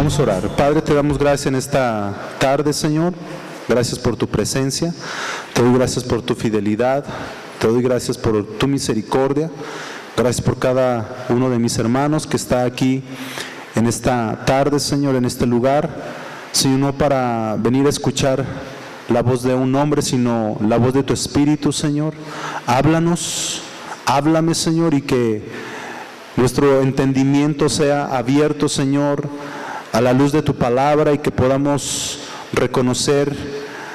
Vamos a orar. Padre, te damos gracias en esta tarde, Señor. Gracias por tu presencia. Te doy gracias por tu fidelidad. Te doy gracias por tu misericordia. Gracias por cada uno de mis hermanos que está aquí en esta tarde, Señor, en este lugar. Señor, no para venir a escuchar la voz de un hombre, sino la voz de tu Espíritu, Señor. Háblanos, háblame, Señor, y que nuestro entendimiento sea abierto, Señor, a la luz de tu palabra, y que podamos reconocer,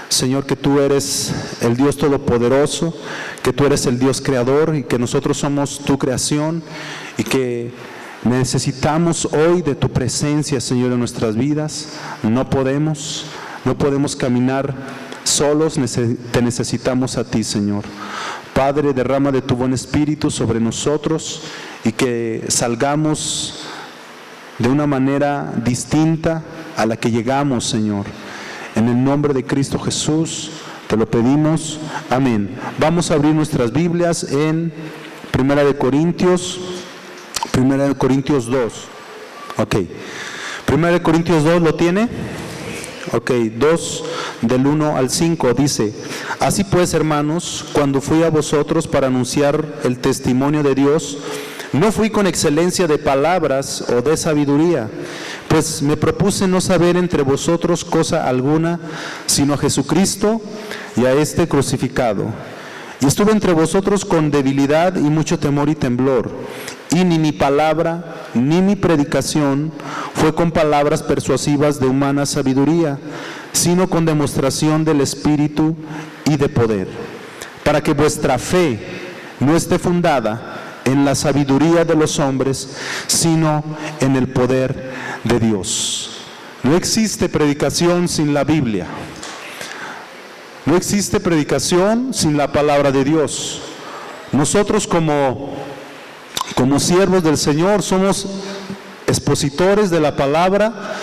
Señor, que tú eres el Dios Todopoderoso, que tú eres el Dios Creador y que nosotros somos tu creación, y que necesitamos hoy de tu presencia, Señor, en nuestras vidas. No podemos caminar solos, te necesitamos a ti, Señor. Padre, derrama de tu buen espíritu sobre nosotros y que salgamos de una manera distinta a la que llegamos, Señor. En el nombre de Cristo Jesús te lo pedimos. Amén. Vamos a abrir nuestras Biblias en 1 Corintios 2. Ok. 1 Corintios 2, ¿lo tiene? Ok, 2 del 1 al 5 dice: Así pues, hermanos, cuando fui a vosotros para anunciar el testimonio de Dios, no fui con excelencia de palabras o de sabiduría, pues me propuse no saber entre vosotros cosa alguna, sino a Jesucristo y a este crucificado. Y estuve entre vosotros con debilidad y mucho temor y temblor, y ni mi palabra ni mi predicación fue con palabras persuasivas de humana sabiduría, sino con demostración del Espíritu y de poder, para que vuestra fe no esté fundada en la sabiduría de los hombres, sino en el poder de Dios. No existe predicación sin la Biblia. No existe predicación sin la palabra de Dios. Nosotros como siervos del Señor somos expositores de la palabra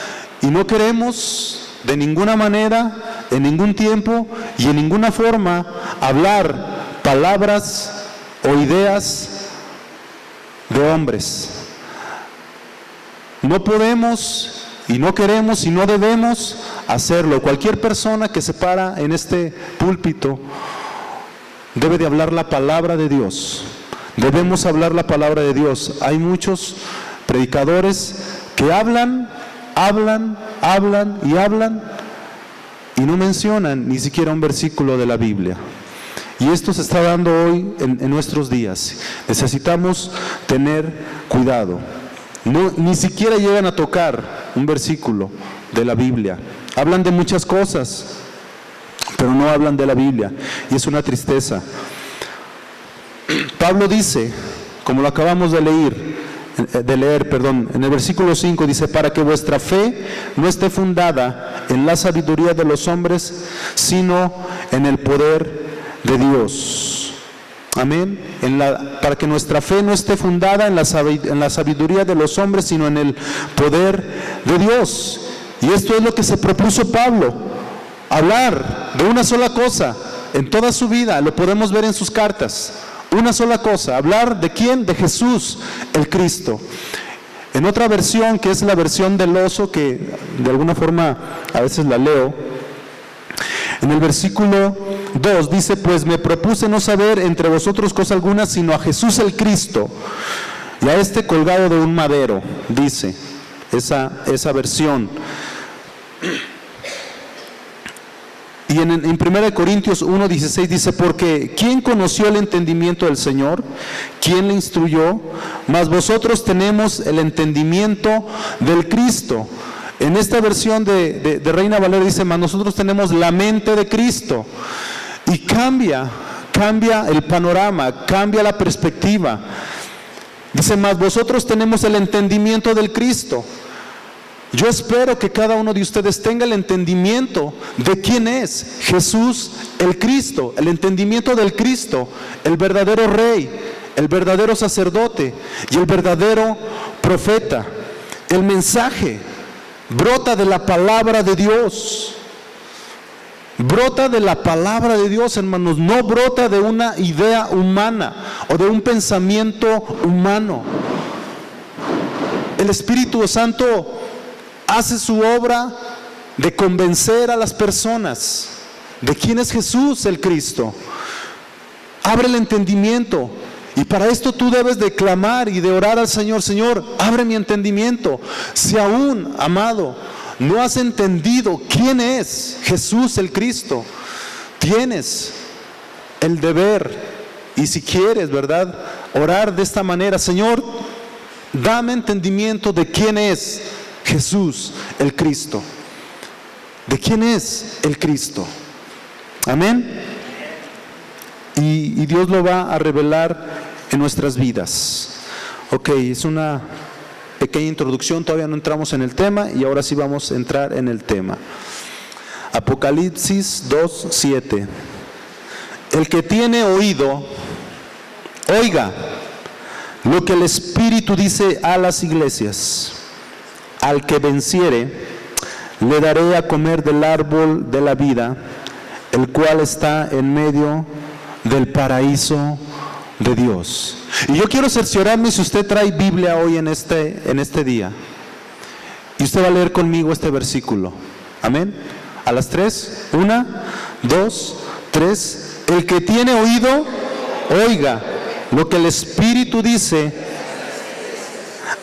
y no queremos de ninguna manera, en ningún tiempo y en ninguna forma hablar palabras o ideas de hombres. No podemos y no queremos y no debemos hacerlo. Cualquier persona que se para en este púlpito debe de hablar la palabra de Dios. Debemos hablar la palabra de Dios. Hay muchos predicadores que hablan y no mencionan ni siquiera un versículo de la Biblia. Y esto se está dando hoy en nuestros días. Necesitamos tener cuidado. Ni siquiera llegan a tocar un versículo de la Biblia. Hablan de muchas cosas, pero no hablan de la Biblia. Y es una tristeza. Pablo dice, como lo acabamos de leer, en el versículo 5 dice: para que vuestra fe no esté fundada en la sabiduría de los hombres, sino en el poder de Dios. Amén. Para que nuestra fe no esté fundada en la sabiduría de los hombres, sino en el poder de Dios. Y esto es lo que se propuso Pablo: hablar de una sola cosa en toda su vida. Lo podemos ver en sus cartas. Una sola cosa, hablar de quién, de Jesús, el Cristo. En otra versión, que es la versión del oso, que de alguna forma a veces la leo, en el versículo 2 dice: pues me propuse no saber entre vosotros cosa alguna, sino a Jesús el Cristo, y a este colgado de un madero, dice esa versión. Y en 1 Corintios 1:16 dice: porque ¿quién conoció el entendimiento del Señor? ¿Quién le instruyó? Mas vosotros tenemos el entendimiento del Cristo. En esta versión de Reina Valera dice: mas nosotros tenemos la mente de Cristo. Y cambia el panorama, cambia la perspectiva. Dice: mas vosotros tenemos el entendimiento del Cristo. Yo espero que cada uno de ustedes tenga el entendimiento de quién es Jesús el Cristo, el entendimiento del Cristo, el verdadero Rey, el verdadero sacerdote y el verdadero profeta. El mensaje brota de la palabra de Dios. Brota de la palabra de Dios, hermanos. No brota de una idea humana o de un pensamiento humano. El Espíritu Santo hace su obra de convencer a las personas de quién es Jesús el Cristo. Abre el entendimiento. Y para esto tú debes de clamar y de orar al Señor: Señor, abre mi entendimiento. Si aún, amado, no has entendido quién es Jesús el Cristo, tienes el deber, y si quieres, ¿verdad?, orar de esta manera: Señor, dame entendimiento de quién es Jesús el Cristo. ¿De quién es el Cristo? Amén. Y Dios lo va a revelar en nuestras vidas. Ok, es una pequeña introducción, todavía no entramos en el tema, y ahora sí vamos a entrar en el tema. Apocalipsis 2:7. El que tiene oído, oiga lo que el Espíritu dice a las iglesias. Al que venciere, le daré a comer del árbol de la vida, el cual está en medio del paraíso de Dios. Y yo quiero cerciorarme si usted trae Biblia hoy en este día. Y usted va a leer conmigo este versículo. Amén. A las 3, 1, 2, 3. El que tiene oído, oiga lo que el Espíritu dice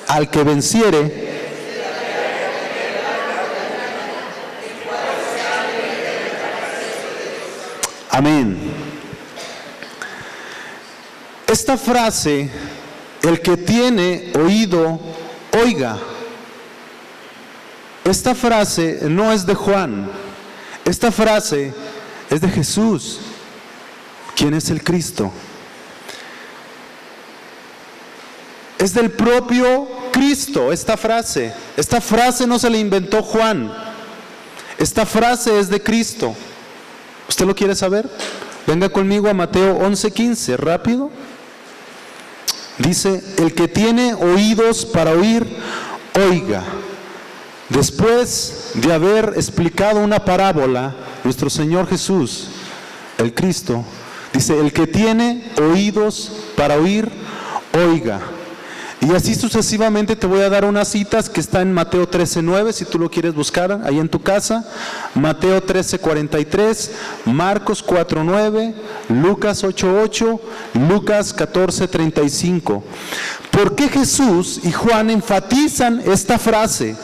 al que venciere. Amén. Esta frase, el que tiene oído, oiga. Esta frase no es de Juan. Esta frase es de Jesús, quien es el Cristo. Es del propio Cristo esta frase. Esta frase no se la inventó Juan. Esta frase es de Cristo. ¿Usted lo quiere saber? Venga conmigo a Mateo 11:15, rápido. Dice: el que tiene oídos para oír, oiga. Después de haber explicado una parábola, nuestro Señor Jesús, el Cristo, dice: el que tiene oídos para oír, oiga. Y así sucesivamente te voy a dar unas citas que están en Mateo 13:9, si tú lo quieres buscar ahí en tu casa. Mateo 13:43, Marcos 4:9, Lucas 8:8, Lucas 14:35. ¿Por qué Jesús y Juan enfatizan esta frase?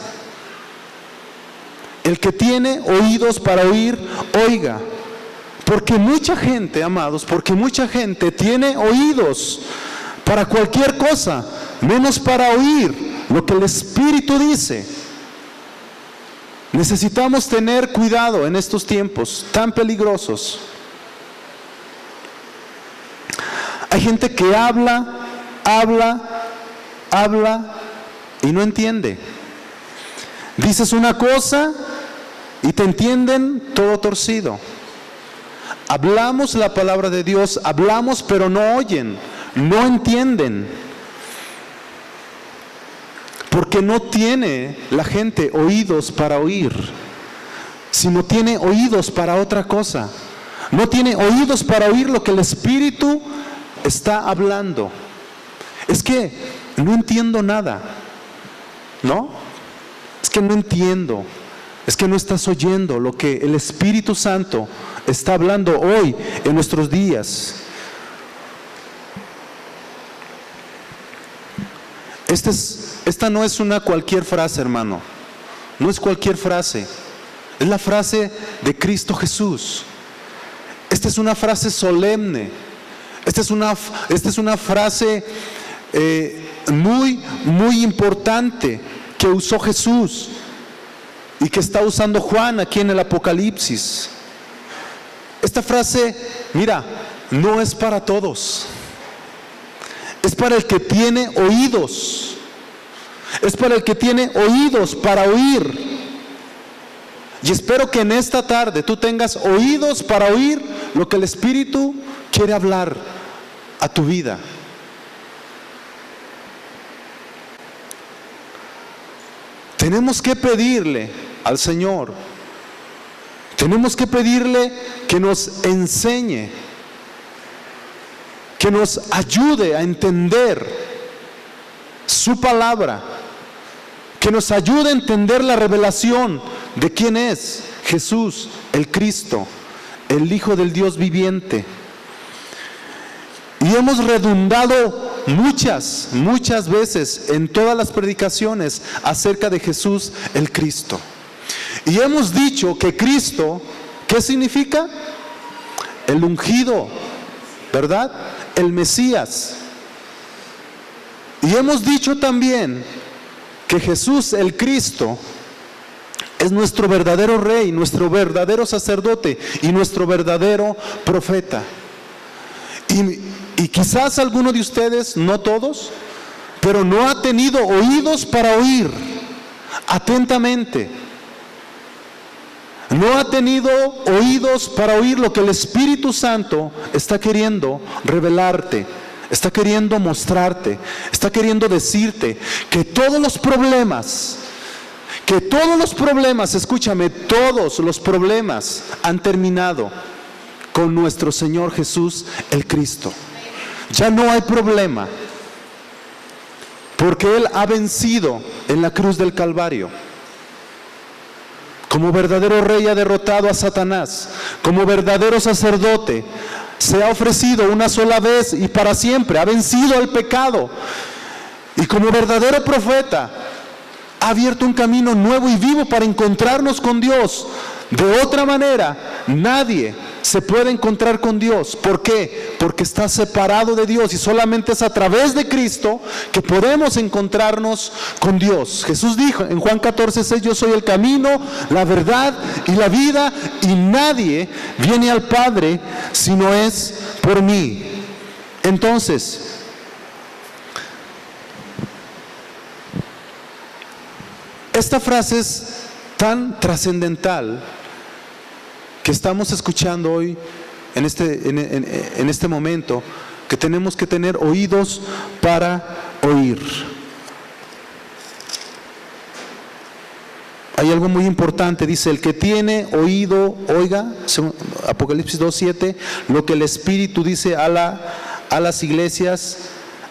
El que tiene oídos para oír, oiga. Porque mucha gente, amados, porque mucha gente tiene oídos para cualquier cosa, menos para oír lo que el Espíritu dice. Necesitamos tener cuidado en estos tiempos tan peligrosos. Hay gente que habla y no entiende. Dices una cosa y te entienden todo torcido. Hablamos la palabra de Dios, hablamos pero no oyen, no entienden. Porque no tiene la gente oídos para oír, sino tiene oídos para otra cosa. No tiene oídos para oír lo que el Espíritu está hablando. Es que no entiendo nada, ¿no? Es que no entiendo. Es que no estás oyendo lo que el Espíritu Santo está hablando hoy en nuestros días. Esta no es una cualquier frase, hermano. No es cualquier frase. Es la frase de Cristo Jesús. Esta es una frase solemne. Esta es una frase muy importante que usó Jesús y que está usando Juan aquí en el Apocalipsis. Esta frase, mira, no es para todos. Es para el que tiene oídos. Es para el que tiene oídos para oír. Y espero que en esta tarde tú tengas oídos para oír lo que el Espíritu quiere hablar a tu vida. Tenemos que pedirle al Señor, tenemos que pedirle que nos enseñe, que nos ayude a entender su palabra, que nos ayude a entender la revelación de quién es Jesús, el Cristo, el Hijo del Dios viviente. Y hemos redundado muchas veces en todas las predicaciones acerca de Jesús, el Cristo. Y hemos dicho que Cristo, ¿qué significa? El ungido, ¿verdad? El Mesías. Y hemos dicho también que Jesús, el Cristo, es nuestro verdadero rey, nuestro verdadero sacerdote y nuestro verdadero profeta. Y quizás alguno de ustedes, no todos, pero no ha tenido oídos para oír atentamente. No ha tenido oídos para oír lo que el Espíritu Santo está queriendo revelarte, está queriendo mostrarte, está queriendo decirte que todos los problemas, escúchame, todos los problemas han terminado con nuestro Señor Jesús, el Cristo. Ya no hay problema, porque Él ha vencido en la cruz del Calvario. Como verdadero rey ha derrotado a Satanás. Como verdadero sacerdote se ha ofrecido una sola vez y para siempre. Ha vencido al pecado. Y como verdadero profeta ha abierto un camino nuevo y vivo para encontrarnos con Dios. De otra manera, nadie se puede encontrar con Dios. ¿Por qué? Porque está separado de Dios y solamente es a través de Cristo que podemos encontrarnos con Dios. Jesús dijo en Juan 14:6: yo soy el camino, la verdad y la vida, y nadie viene al Padre si no es por mí. Entonces, esta frase es tan trascendental que estamos escuchando hoy en este momento, que tenemos que tener oídos para oír. Hay algo muy importante, dice: el que tiene oído, oiga, Apocalipsis 2:7, lo que el Espíritu dice a las iglesias: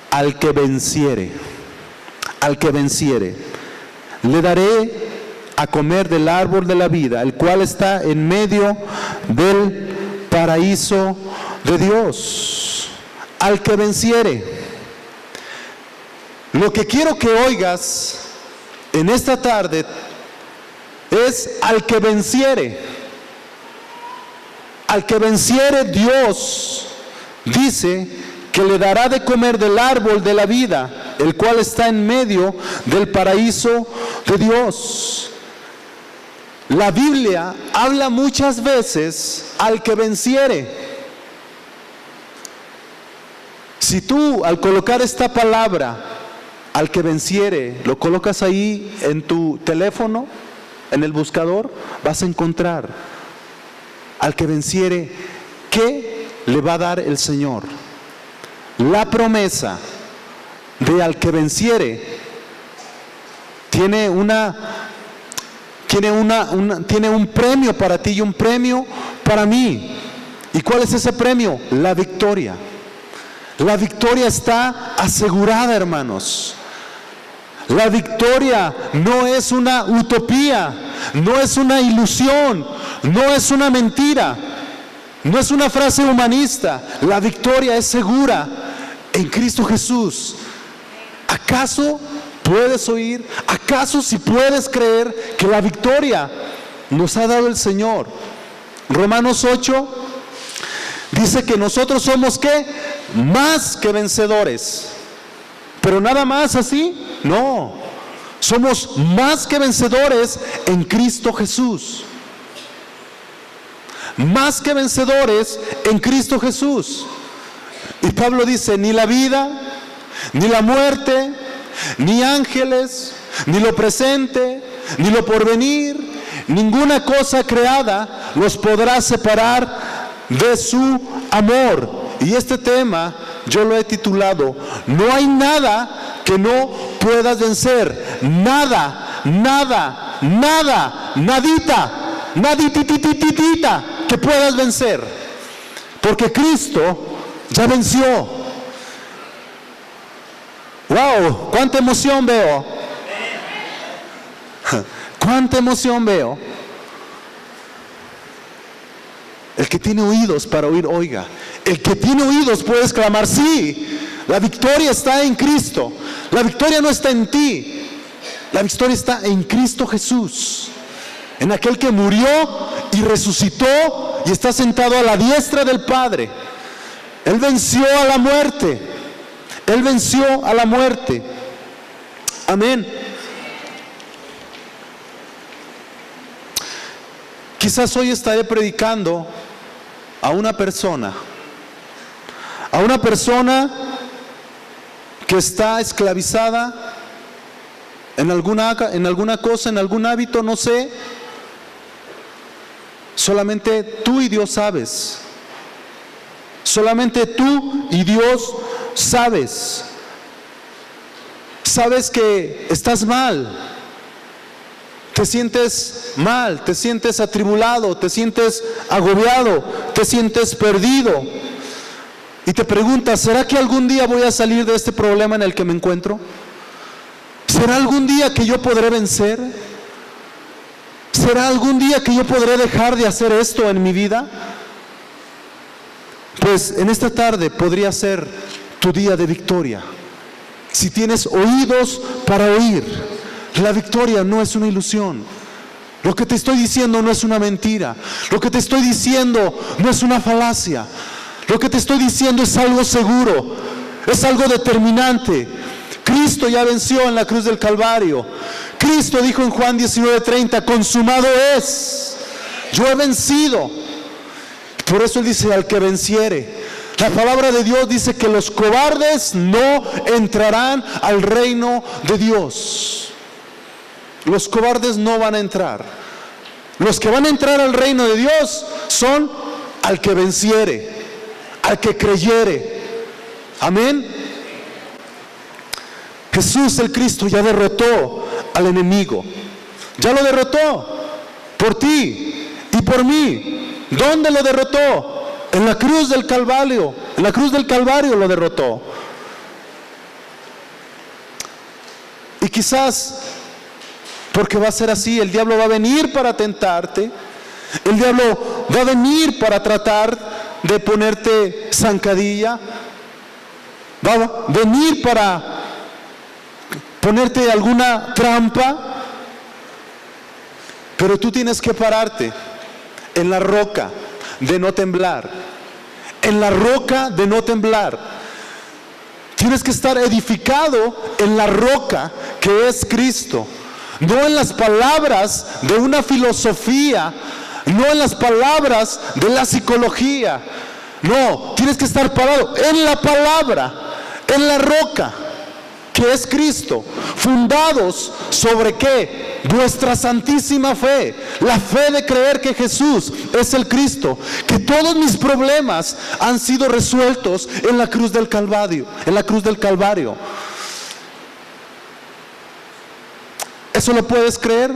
al que venciere, le daré a comer del árbol de la vida, el cual está en medio del paraíso de Dios. Al que venciere. Lo que quiero que oigas en esta tarde es: al que venciere. Al que venciere, Dios dice que le dará de comer del árbol de la vida, el cual está en medio del paraíso de Dios. La Biblia habla muchas veces al que venciere. Si tú, al colocar esta palabra, al que venciere, lo colocas ahí en tu teléfono, en el buscador, vas a encontrar al que venciere. ¿Qué le va a dar el Señor? La promesa de al que venciere tiene un premio para ti y un premio para mí. ¿Y cuál es ese premio? La victoria. La victoria está asegurada, hermanos. La victoria no es una utopía, no es una ilusión, no es una mentira, no es una frase humanista. La victoria es segura en Cristo Jesús. ¿Acaso puedes oír? ¿Acaso si puedes creer que la victoria nos ha dado el Señor? Romanos 8 dice que nosotros somos ¿qué? Más que vencedores. Pero nada más así, no. Somos más que vencedores en Cristo Jesús. Más que vencedores en Cristo Jesús. Y Pablo dice: ni la vida, ni la muerte, ni ángeles, ni lo presente, ni lo porvenir, ninguna cosa creada los podrá separar de su amor. Y este tema yo lo he titulado: no hay nada que no puedas vencer. Nada, nada, nada, nadita, nadititititita que puedas vencer. Porque Cristo ya venció. ¡Wow! ¡Cuánta emoción veo! ¿Cuánta emoción veo? El que tiene oídos para oír, oiga. El que tiene oídos puede exclamar, sí, la victoria está en Cristo. La victoria no está en ti. La victoria está en Cristo Jesús. En aquel que murió y resucitó y está sentado a la diestra del Padre. Él venció a la muerte. Él venció a la muerte. Amén. Quizás hoy estaré predicando a una persona que está esclavizada en alguna cosa, en algún hábito, no sé. Solamente tú y Dios sabes. Solamente tú y Dios sabes. Sabes que estás mal. Te sientes mal, te sientes atribulado, te sientes agobiado, te sientes perdido. Y te preguntas, ¿será que algún día voy a salir de este problema en el que me encuentro? ¿Será algún día que yo podré vencer? ¿Será algún día que yo podré dejar de hacer esto en mi vida? Pues en esta tarde podría ser tu día de victoria. Si tienes oídos para oír, la victoria no es una ilusión. Lo que te estoy diciendo no es una mentira. Lo que te estoy diciendo no es una falacia. Lo que te estoy diciendo es algo seguro, es algo determinante. Cristo ya venció en la cruz del Calvario. Cristo dijo en Juan 19:30, consumado es. Yo he vencido. Por eso Él dice, al que venciere. La palabra de Dios dice que los cobardes no entrarán al reino de Dios. Los cobardes no van a entrar. Los que van a entrar al reino de Dios son al que venciere, al que creyere. Amén. Jesús el Cristo ya derrotó al enemigo. Ya lo derrotó por ti y por mí. ¿Dónde lo derrotó? En la cruz del Calvario. En la cruz del Calvario lo derrotó. Y quizás, porque va a ser así, el diablo va a venir para tentarte. El diablo va a venir para tratar de ponerte zancadilla. Va a venir para ponerte alguna trampa. Pero tú tienes que pararte en la roca de no temblar. En la roca de no temblar. Tienes que estar edificado en la roca que es Cristo. No en las palabras de una filosofía, no en las palabras de la psicología. No, tienes que estar parado en la palabra, en la roca que es Cristo, fundados sobre ¿qué? Vuestra santísima fe, la fe de creer que Jesús es el Cristo, que todos mis problemas han sido resueltos en la cruz del Calvario, en la cruz del Calvario. ¿Eso lo puedes creer?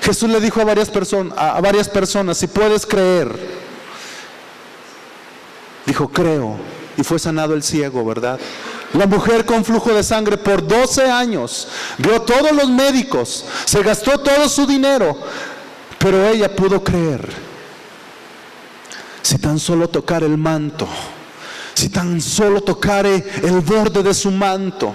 Jesús le dijo a varias personas, si puedes creer. Dijo, creo. Y fue sanado el ciego, ¿verdad? La mujer con flujo de sangre por 12 años, vio a todos los médicos, se gastó todo su dinero, pero ella pudo creer. Si tan solo tocara el manto, si tan solo tocare el borde de su manto.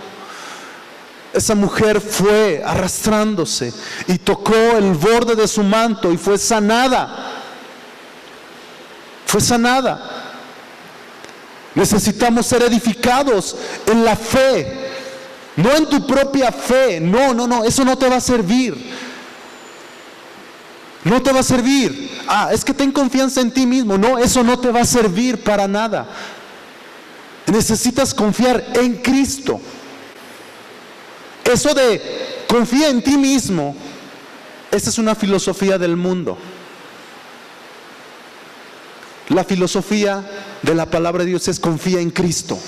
Esa mujer fue arrastrándose y tocó el borde de su manto y fue sanada. Fue sanada. Necesitamos ser edificados en la fe, no en tu propia fe. No, eso no te va a servir. No te va a servir. Es que ten confianza en ti mismo. No, eso no te va a servir para nada. Necesitas confiar en Cristo. Eso de confía en ti mismo, esa es una filosofía del mundo. La filosofía de la palabra de Dios es confía en Cristo,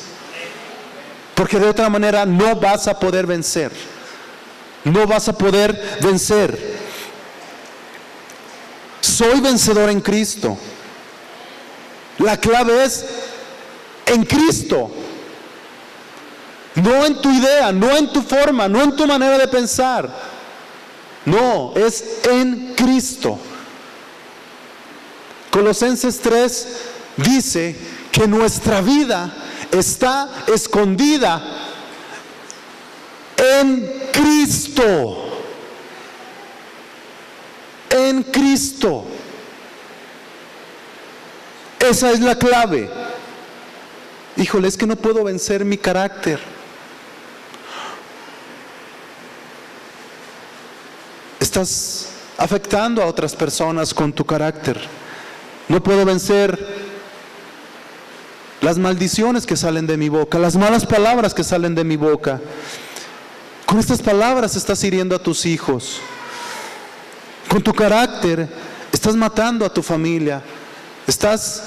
porque de otra manera no vas a poder vencer. No vas a poder vencer. Soy vencedor en Cristo. La clave es en Cristo. No en tu idea, no en tu forma, no en tu manera de pensar. No, es en Cristo. Colosenses 3 dice que nuestra vida está escondida en Cristo. En Cristo. Esa es la clave. Híjole, es que no puedo vencer mi carácter. Estás afectando a otras personas con tu carácter. No puedo vencer las maldiciones que salen de mi boca, las malas palabras que salen de mi boca. Con estas palabras estás hiriendo a tus hijos. Con tu carácter estás matando a tu familia. Estás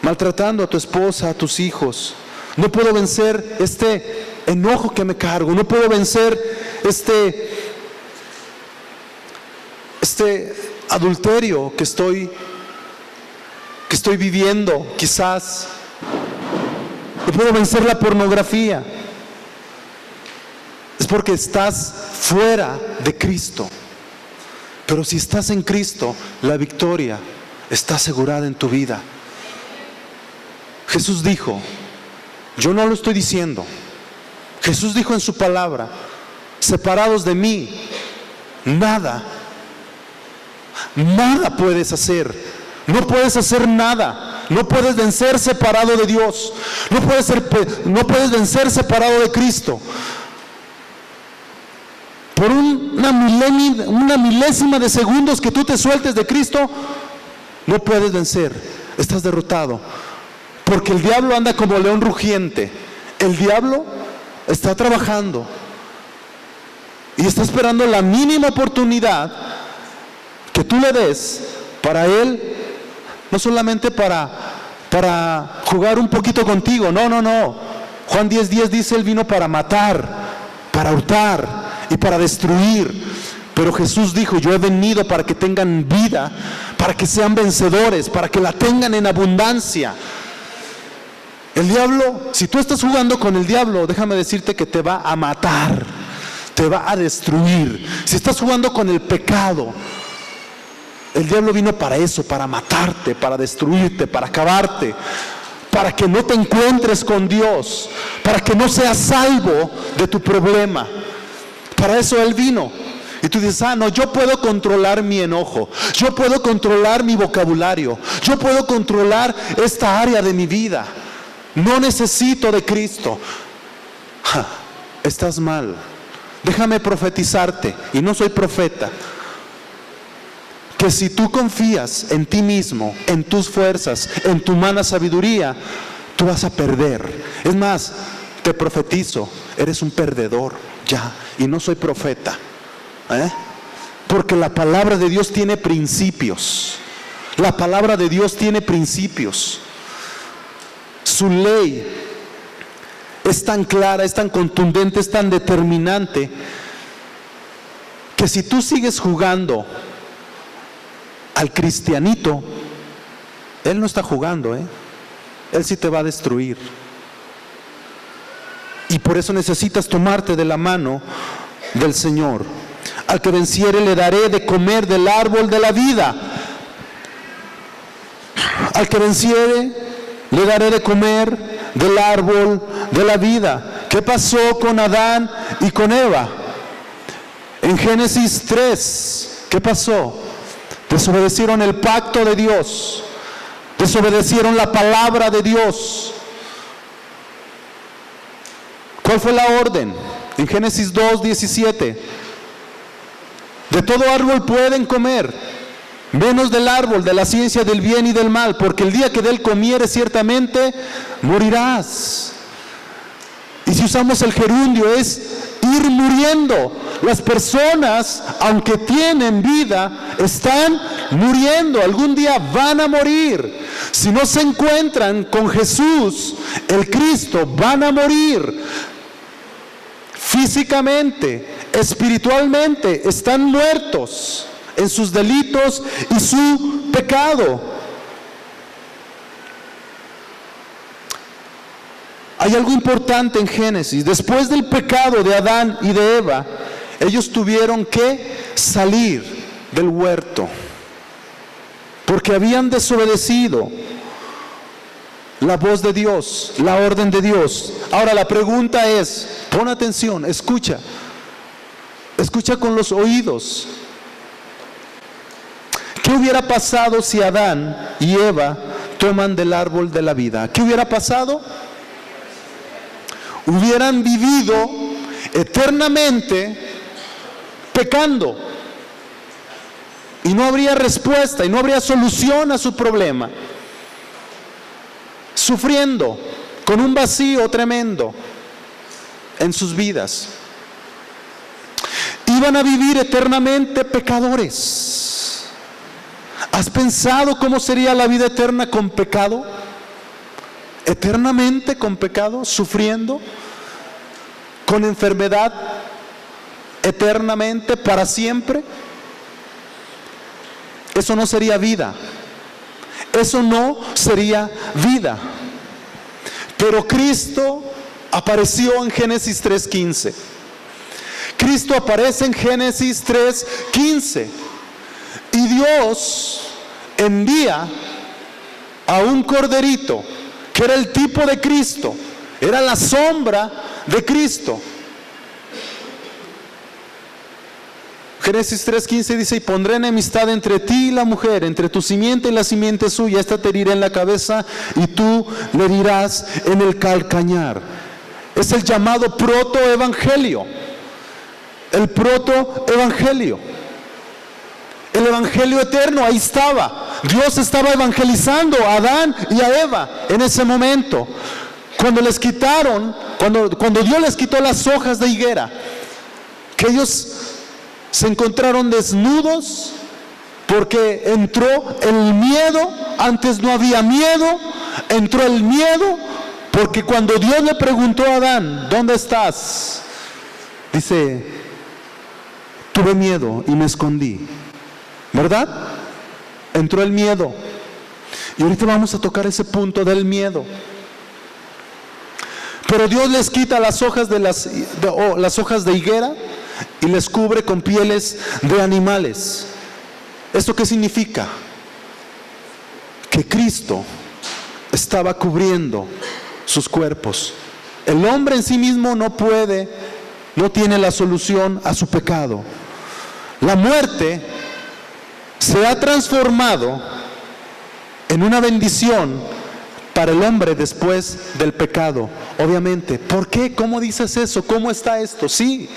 maltratando a tu esposa, a tus hijos. No puedo vencer este enojo que me cargo. No puedo vencer este adulterio que estoy viviendo, quizás. No puedo vencer la pornografía. Es porque estás fuera de Cristo. Pero si estás en Cristo, la victoria está asegurada en tu vida. Jesús dijo, yo no lo estoy diciendo, Jesús dijo en su palabra, separados de mí, nada puedes hacer. No puedes hacer nada. No puedes vencer separado de Dios. No puedes vencer separado de Cristo. Por una milésima de segundos que tú te sueltes de Cristo, no puedes vencer. Estás derrotado. Porque el diablo anda como león rugiente. El diablo está trabajando y está esperando la mínima oportunidad que tú le des para él, no solamente para jugar un poquito contigo. No. Juan 10:10 dice, él vino para matar, para hurtar y para destruir. Pero Jesús dijo, yo he venido para que tengan vida, para que sean vencedores, para que la tengan en abundancia. El diablo, si tú estás jugando con el diablo, déjame decirte que te va a matar, te va a destruir. Si estás jugando con el pecado, el diablo vino para eso, para matarte, para destruirte, para acabarte, para que no te encuentres con Dios, para que no seas salvo de tu problema. Para eso él vino. Y tú dices, no, yo puedo controlar mi enojo, yo puedo controlar mi vocabulario, yo puedo controlar esta área de mi vida. No necesito de Cristo. Estás mal. Déjame profetizarte, y no soy profeta, que si tú confías en ti mismo, en tus fuerzas, en tu humana sabiduría, tú vas a perder. Es más, te profetizo, eres un perdedor ya, y no soy profeta. Porque la palabra de Dios tiene principios. La palabra de Dios tiene principios. Su ley es tan clara, es tan contundente, es tan determinante, que si tú sigues jugando al cristianito, él no está jugando, él sí te va a destruir. Y por eso necesitas tomarte de la mano del Señor. Al que venciere le daré de comer del árbol de la vida. Al que venciere le daré de comer del árbol de la vida. ¿Qué pasó con Adán y con Eva? En Génesis 3, ¿qué pasó? Desobedecieron el pacto de Dios, desobedecieron la palabra de Dios. ¿Cuál fue la orden? En Génesis 2:17, de todo árbol pueden comer, menos del árbol de la ciencia del bien y del mal, porque el día que de él comieres ciertamente morirás. Y si usamos el gerundio, es ir muriendo. Las personas, aunque tienen vida, están muriendo. Algún día van a morir. Si no se encuentran con Jesús, el Cristo, van a morir. Físicamente, espiritualmente, están muertos en sus delitos y su pecado. Hay algo importante en Génesis. Después del pecado de Adán y de Eva, ellos tuvieron que salir del huerto porque habían desobedecido la voz de Dios, la orden de Dios. Ahora la pregunta es, pon atención, escucha con los oídos. ¿Qué hubiera pasado si Adán y Eva toman del árbol de la vida? ¿Qué hubiera pasado? Hubieran vivido eternamente pecando y no habría respuesta y no habría solución a su problema, sufriendo con un vacío tremendo en sus vidas. Iban a vivir eternamente pecadores. ¿Has pensado cómo sería la vida eterna con pecado? Eternamente con pecado, sufriendo, con enfermedad, eternamente, para siempre. Eso no sería vida. Eso no sería vida. Pero Cristo apareció en Génesis 3:15. Cristo aparece en Génesis 3:15. Y Dios envía a un corderito, que era el tipo de Cristo, era la sombra de Cristo. Génesis 3:15 dice: y pondré enemistad entre ti y la mujer, entre tu simiente y la simiente suya, esta te herirá en la cabeza y tú le herirás en el calcañar. Es el llamado protoevangelio, el protoevangelio, el evangelio eterno. Ahí estaba, Dios estaba evangelizando a Adán y a Eva en ese momento, cuando les quitaron, cuando Dios les quitó las hojas de higuera, que ellos se encontraron desnudos porque entró el miedo. Antes no había miedo, entró el miedo, porque cuando Dios le preguntó a Adán: ¿dónde estás?, dice: tuve miedo y me escondí. ¿Verdad? Entró el miedo. Y ahorita vamos a tocar ese punto del miedo. Pero Dios les quita las hojas las hojas de higuera y les cubre con pieles de animales. ¿Esto qué significa? Que Cristo estaba cubriendo sus cuerpos. El hombre en sí mismo no tiene la solución a su pecado. La muerte se ha transformado en una bendición para el hombre después del pecado. Obviamente. ¿Por qué? ¿Cómo dices eso? ¿Cómo está esto? Sí,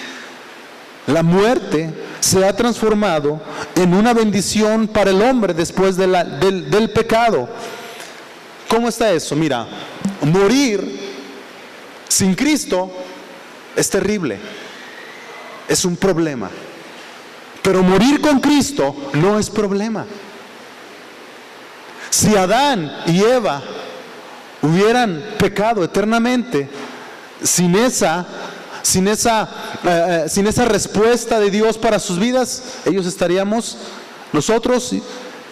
la muerte se ha transformado en una bendición para el hombre después del pecado. ¿Cómo está eso? Mira, morir sin Cristo es terrible, es un problema. Pero morir con Cristo no es problema. Si Adán y Eva hubieran pecado eternamente sin esa respuesta de Dios para sus vidas, nosotros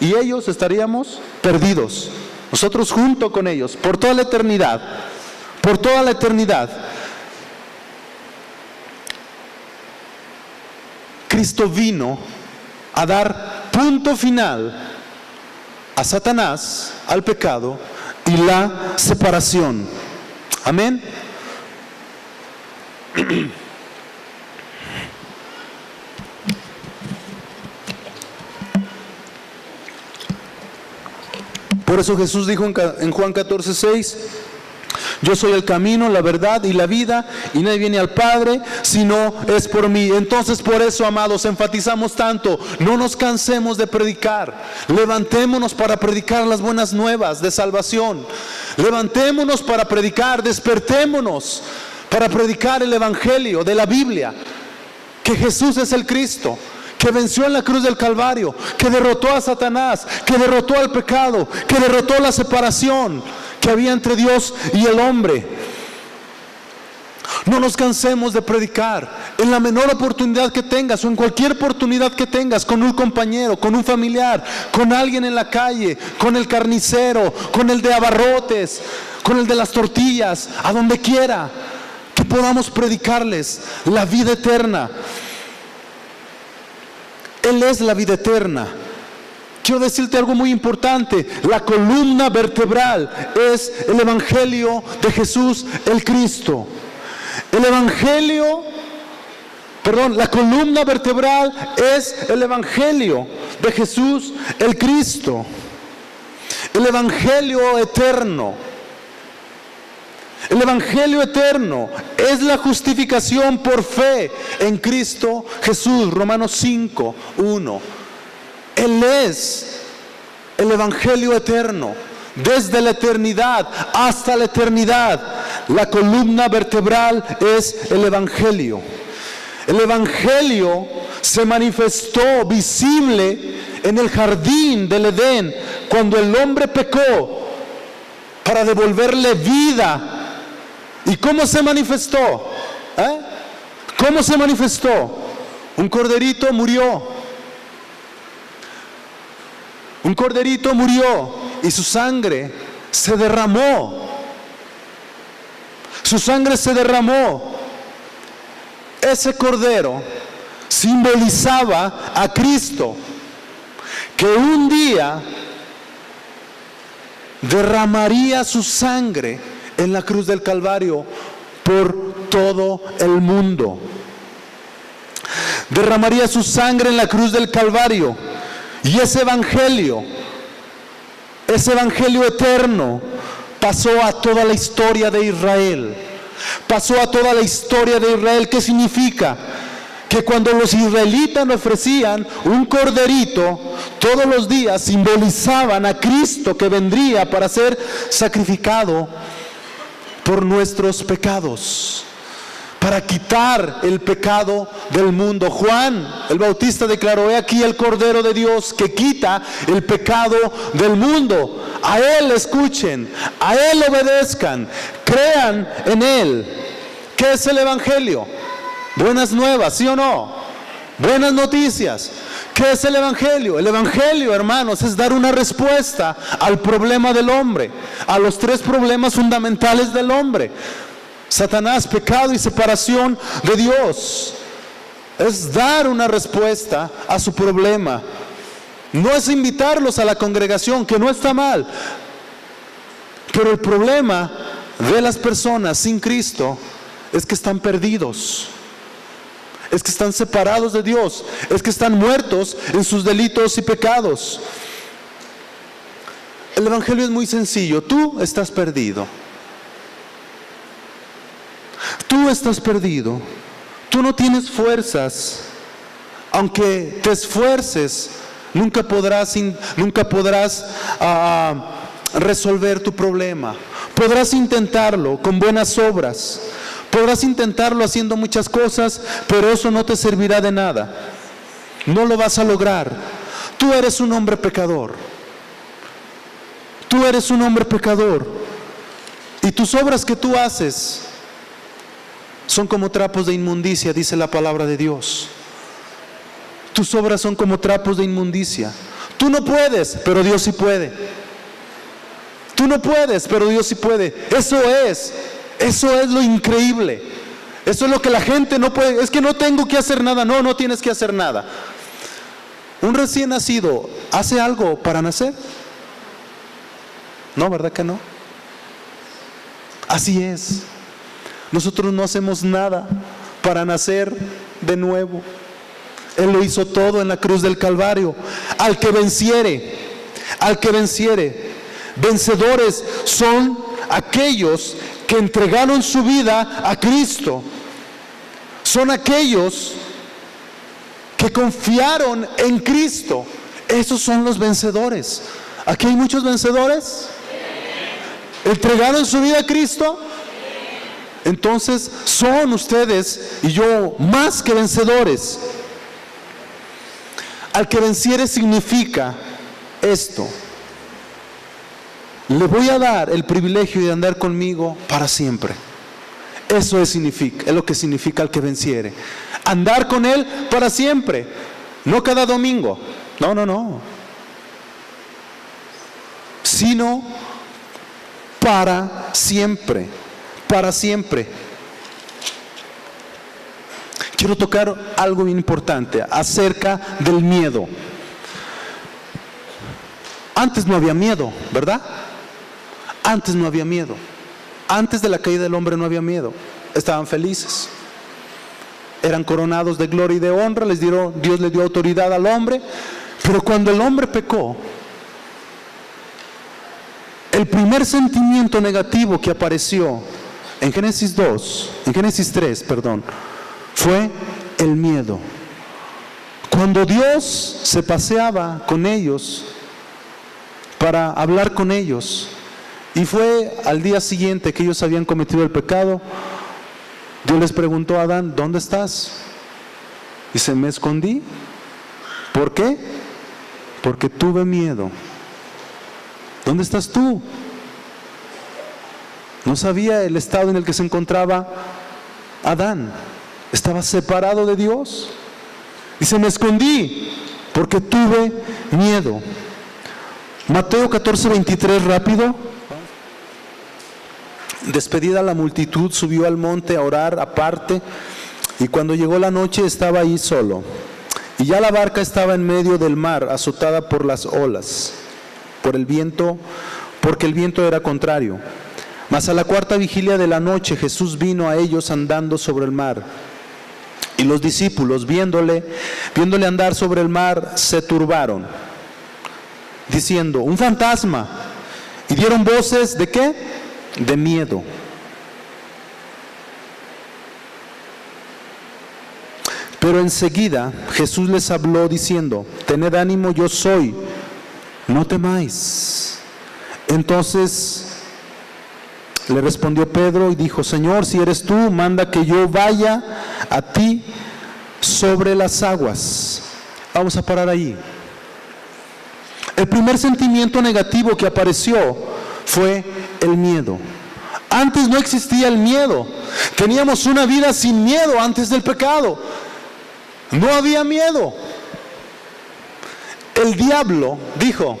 y ellos estaríamos perdidos. Nosotros junto con ellos por toda la eternidad. Por toda la eternidad. Cristo vino a dar punto final a Satanás, al pecado y la separación. Amén. Por eso Jesús dijo en Juan 14:6: yo soy el camino, la verdad y la vida, y nadie viene al Padre si no es por mí. Entonces, por eso, amados, enfatizamos tanto: no nos cansemos de predicar. Levantémonos para predicar las buenas nuevas de salvación. Levantémonos para predicar, despertémonos para predicar el evangelio de la Biblia, que Jesús es el Cristo, que venció en la cruz del Calvario, que derrotó a Satanás, que derrotó al pecado, que derrotó la separación que había entre Dios y el hombre. No nos cansemos de predicar. En la menor oportunidad que tengas, o en cualquier oportunidad que tengas, con un compañero, con un familiar, con alguien en la calle, con el carnicero, con el de abarrotes, con el de las tortillas, a donde quiera, que podamos predicarles la vida eterna. Él es la vida eterna. Quiero decirte algo muy importante. La columna vertebral es el Evangelio de Jesús el Cristo. La columna vertebral es el Evangelio de Jesús el Cristo. El Evangelio eterno. El Evangelio eterno es la justificación por fe en Cristo Jesús. Romanos 5:1. Él es el Evangelio eterno. Desde la eternidad hasta la eternidad, la columna vertebral es el Evangelio. El Evangelio se manifestó visible en el jardín del Edén, cuando el hombre pecó, para devolverle vida. ¿Y cómo se manifestó? ¿Cómo se manifestó? Un corderito murió. Un corderito murió y su sangre se derramó. Su sangre se derramó. Ese cordero simbolizaba a Cristo, que un día derramaría su sangre en la cruz del Calvario por todo el mundo. Derramaría su sangre en la cruz del Calvario. Y ese evangelio eterno, pasó a toda la historia de Israel. Pasó a toda la historia de Israel. ¿Qué significa? Que cuando los israelitas ofrecían un corderito todos los días, simbolizaban a Cristo que vendría para ser sacrificado por nuestros pecados, para quitar el pecado del mundo. Juan el Bautista declaró: he aquí el Cordero de Dios que quita el pecado del mundo. A Él escuchen, a Él obedezcan, crean en Él. ¿Qué es el Evangelio? Buenas nuevas, ¿sí o no? Buenas noticias. ¿Qué es el Evangelio? El Evangelio, hermanos, es dar una respuesta al problema del hombre, a los tres problemas fundamentales del hombre: Satanás, pecado y separación de Dios. Es dar una respuesta a su problema. No es invitarlos a la congregación, que no está mal. Pero el problema de las personas sin Cristo es que están perdidos. Es que están separados de Dios. Es que están muertos en sus delitos y pecados. El Evangelio es muy sencillo. Tú estás perdido. Tú estás perdido. Tú no tienes fuerzas. Aunque te esfuerces, nunca podrás resolver tu problema. Podrás intentarlo con buenas obras. Podrás intentarlo haciendo muchas cosas, pero eso no te servirá de nada. No lo vas a lograr. Tú eres un hombre pecador. Tú eres un hombre pecador. Y tus obras que tú haces son como trapos de inmundicia, dice la palabra de Dios. Tus obras son como trapos de inmundicia. Tú no puedes, pero Dios sí puede. Tú no puedes, pero Dios sí puede. Eso es lo increíble. Eso es lo que la gente no puede. Es que no tengo que hacer nada. No tienes que hacer nada. Un recién nacido hace algo para nacer. No, ¿verdad que no? Así es. Nosotros no hacemos nada para nacer de nuevo. Él lo hizo todo en la cruz del Calvario. Al que venciere. Vencedores son aquellos que entregaron su vida a Cristo. Son aquellos que confiaron en Cristo. Esos son los vencedores. ¿Aquí hay muchos vencedores? ¿Entregaron su vida a Cristo? Entonces son ustedes y yo más que vencedores. Al que venciere significa esto: le voy a dar el privilegio de andar conmigo para siempre. Eso es lo que significa al que venciere. Andar con Él para siempre. No cada domingo. No. Sino para siempre. Para siempre. quiero tocar algo bien importante acerca del miedo. Antes no había miedo, ¿verdad? Antes no había miedo. Antes de la caída del hombre no había miedo. Estaban felices. Eran coronados de gloria y de honra. Dios les dio autoridad al hombre. Pero cuando el hombre pecó, el primer sentimiento negativo que apareció en Génesis 3, fue el miedo. Cuando Dios se paseaba con ellos para hablar con ellos, y fue al día siguiente que ellos habían cometido el pecado, Dios les preguntó a Adán: ¿dónde estás? Dice: me escondí. ¿Por qué? Porque tuve miedo. ¿Dónde estás tú? No sabía el estado en el que se encontraba Adán. Estaba separado de Dios. Dice: me escondí porque tuve miedo. Mateo 14:23, rápido. Despedida la multitud, subió al monte a orar aparte, y cuando llegó la noche estaba ahí solo. Y ya la barca estaba en medio del mar, azotada por las olas, por el viento, porque el viento era contrario. Mas a la cuarta vigilia de la noche Jesús vino a ellos andando sobre el mar. Y los discípulos, viéndole andar sobre el mar, se turbaron, diciendo: un fantasma. Y dieron voces ¿de qué? De miedo. Pero enseguida Jesús les habló diciendo: tened ánimo, yo soy, no temáis. Entonces le respondió Pedro y dijo: Señor, si eres tú, manda que yo vaya a ti sobre las aguas. Vamos a parar ahí. El primer sentimiento negativo que apareció fue el miedo. Antes no existía el miedo. Teníamos una vida sin miedo antes del pecado. No había miedo. El diablo dijo: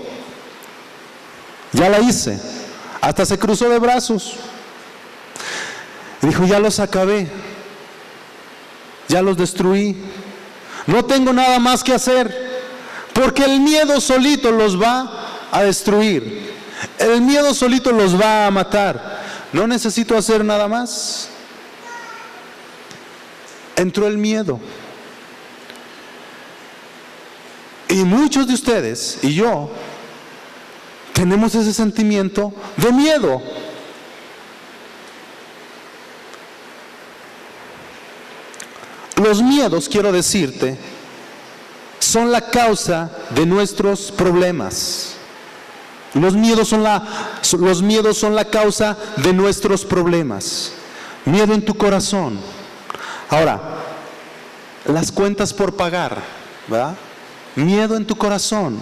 ya la hice. Hasta se cruzó de brazos. Dijo: ya los acabé. Ya los destruí. No tengo nada más que hacer. Porque el miedo solito los va a destruir. El miedo solito los va a matar. No necesito hacer nada más. Entró el miedo. Y muchos de ustedes y yo tenemos ese sentimiento de miedo. Los miedos, quiero decirte, son la causa de nuestros problemas. Los miedos son la causa de nuestros problemas. Miedo en tu corazón. Ahora, las cuentas por pagar, ¿verdad? Miedo en tu corazón.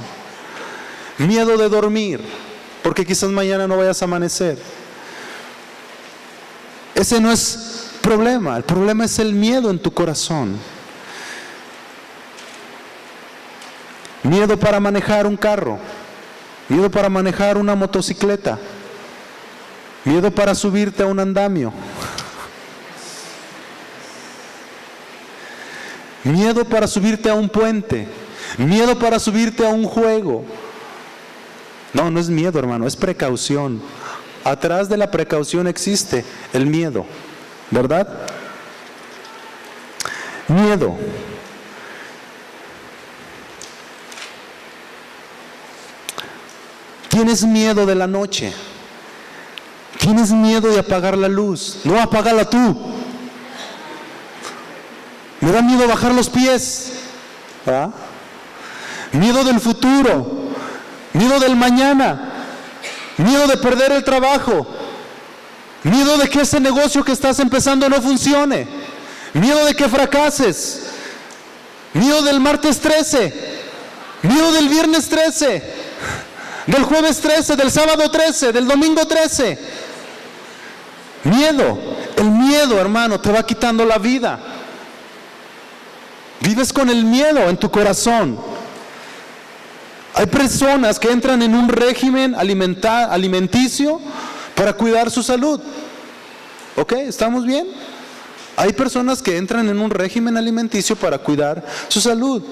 Miedo de dormir, porque quizás mañana no vayas a amanecer. Ese no es problema. El problema es el miedo en tu corazón. Miedo para manejar un carro. Miedo para manejar una motocicleta. Miedo para subirte a un andamio. Miedo para subirte a un puente. Miedo para subirte a un juego. No, no es miedo, hermano, es precaución. Atrás de la precaución existe el miedo, ¿verdad? Miedo. Tienes miedo de la noche. Tienes miedo de apagar la luz. No, apágala tú. Me da miedo bajar los pies. ¿Ah? Miedo del futuro. Miedo del mañana. Miedo de perder el trabajo. Miedo de que ese negocio que estás empezando no funcione. Miedo de que fracases. Miedo del martes 13. Miedo del viernes 13. Del jueves 13, del sábado 13, del domingo 13. Miedo. El miedo, hermano, te va quitando la vida. Vives con el miedo en tu corazón. Hay personas que entran en un régimen alimenticio para cuidar su salud. ¿Ok? ¿Estamos bien? Hay personas que entran en un régimen alimenticio para cuidar su salud.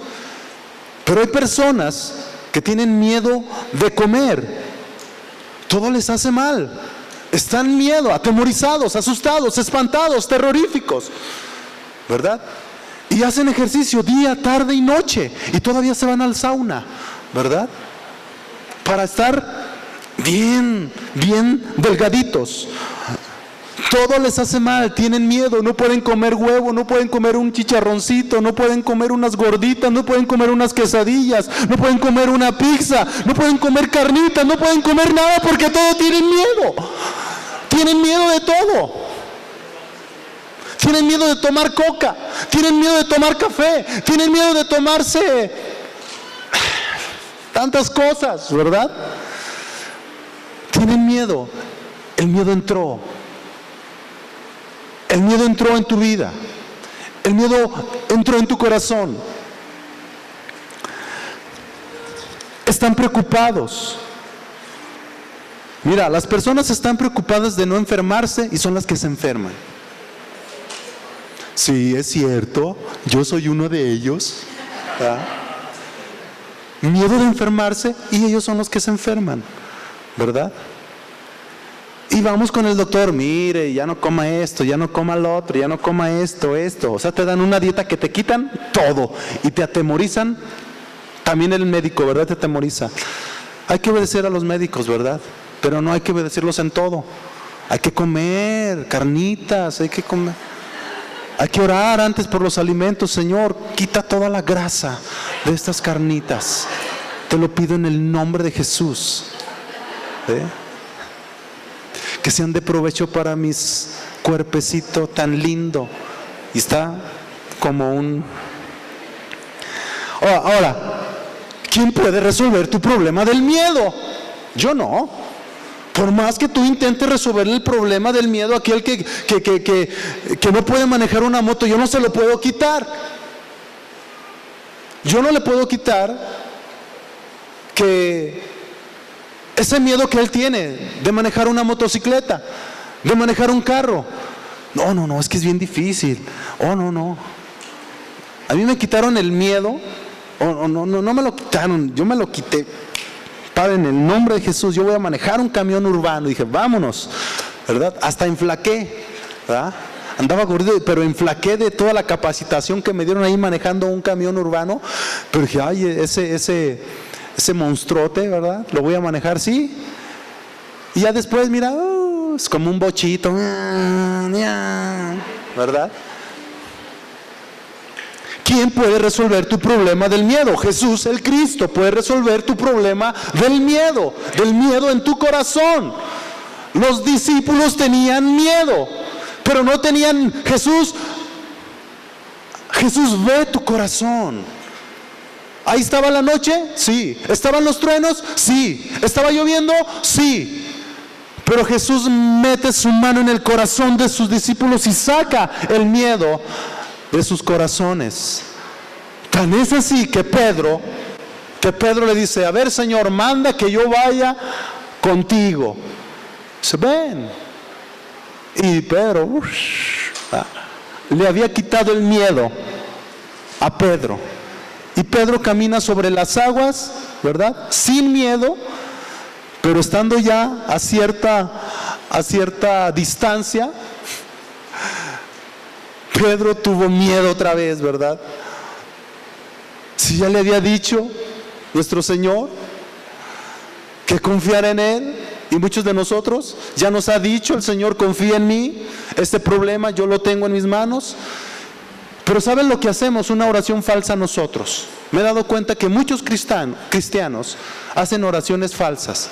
Pero hay personas que tienen miedo de comer. Todo les hace mal. Están miedo, atemorizados, asustados, espantados, terroríficos, ¿verdad? Y hacen ejercicio día, tarde y noche. Y todavía se van al sauna, ¿verdad? Para estar bien delgaditos. Todo les hace mal, tienen miedo, no pueden comer huevo, no pueden comer un chicharroncito, no pueden comer unas gorditas, no pueden comer unas quesadillas, no pueden comer una pizza, no pueden comer carnitas, no pueden comer nada porque todo tienen miedo. Tienen miedo de todo. Tienen miedo de tomar coca, tienen miedo de tomar café, tienen miedo de tomarse tantas cosas, ¿verdad? Tienen miedo. El miedo entró. El miedo entró en tu vida. El miedo entró en tu corazón. Están preocupados. Mira, las personas están preocupadas de no enfermarse y son las que se enferman. Sí, es cierto, yo soy uno de ellos. ¿Verdad? Miedo de enfermarse y ellos son los que se enferman, ¿verdad? Y vamos con el doctor, mire, ya no coma esto, ya no coma lo otro, ya no coma esto. O sea, te dan una dieta que te quitan todo y te atemorizan. También el médico, ¿verdad? Te atemoriza. Hay que obedecer a los médicos, ¿verdad? Pero no hay que obedecerlos en todo. Hay que comer carnitas, hay que comer. Hay que orar antes por los alimentos. Señor, quita toda la grasa de estas carnitas. Te lo pido en el nombre de Jesús. Que sean de provecho para mis cuerpecito tan lindo. Y está como un... Ahora, ¿quién puede resolver tu problema del miedo? Yo no. Por más que tú intentes resolver el problema del miedo, aquel que no puede manejar una moto, yo no se lo puedo quitar. Yo no le puedo quitar que ese miedo que él tiene de manejar una motocicleta, de manejar un carro. No, es que es bien difícil. No. A mí me quitaron el miedo. No me lo quitaron, yo me lo quité. Padre, en el nombre de Jesús, yo voy a manejar un camión urbano. Y dije, vámonos, ¿verdad? Hasta enflaqué, ¿verdad? Andaba gordito, pero enflaqué de toda la capacitación que me dieron ahí manejando un camión urbano. Pero dije, ay, ese monstruote, ¿verdad? Lo voy a manejar, sí. Y ya después, mira, es como un bochito, ¿verdad? ¿Quién puede resolver tu problema del miedo? Jesús, el Cristo, puede resolver tu problema del miedo en tu corazón. Los discípulos tenían miedo, pero no tenían Jesús. Jesús ve tu corazón. Ahí estaba la noche, sí. ¿Estaban los truenos? Sí. ¿Estaba lloviendo? Sí. Pero Jesús mete su mano en el corazón de sus discípulos y saca el miedo de sus corazones. Tan es así que Pedro le dice, a ver, Señor, manda que yo vaya contigo. Dice, ven. Y Pedro le había quitado el miedo a Pedro. Y Pedro camina sobre las aguas, ¿verdad? Sin miedo, pero estando ya a cierta distancia, Pedro tuvo miedo otra vez, ¿verdad? Si ya le había dicho nuestro Señor que confiara en Él, y muchos de nosotros ya nos ha dicho el Señor, confía en mí, este problema yo lo tengo en mis manos. Pero ¿saben lo que hacemos? Una oración falsa nosotros. Me he dado cuenta que muchos cristianos hacen oraciones falsas,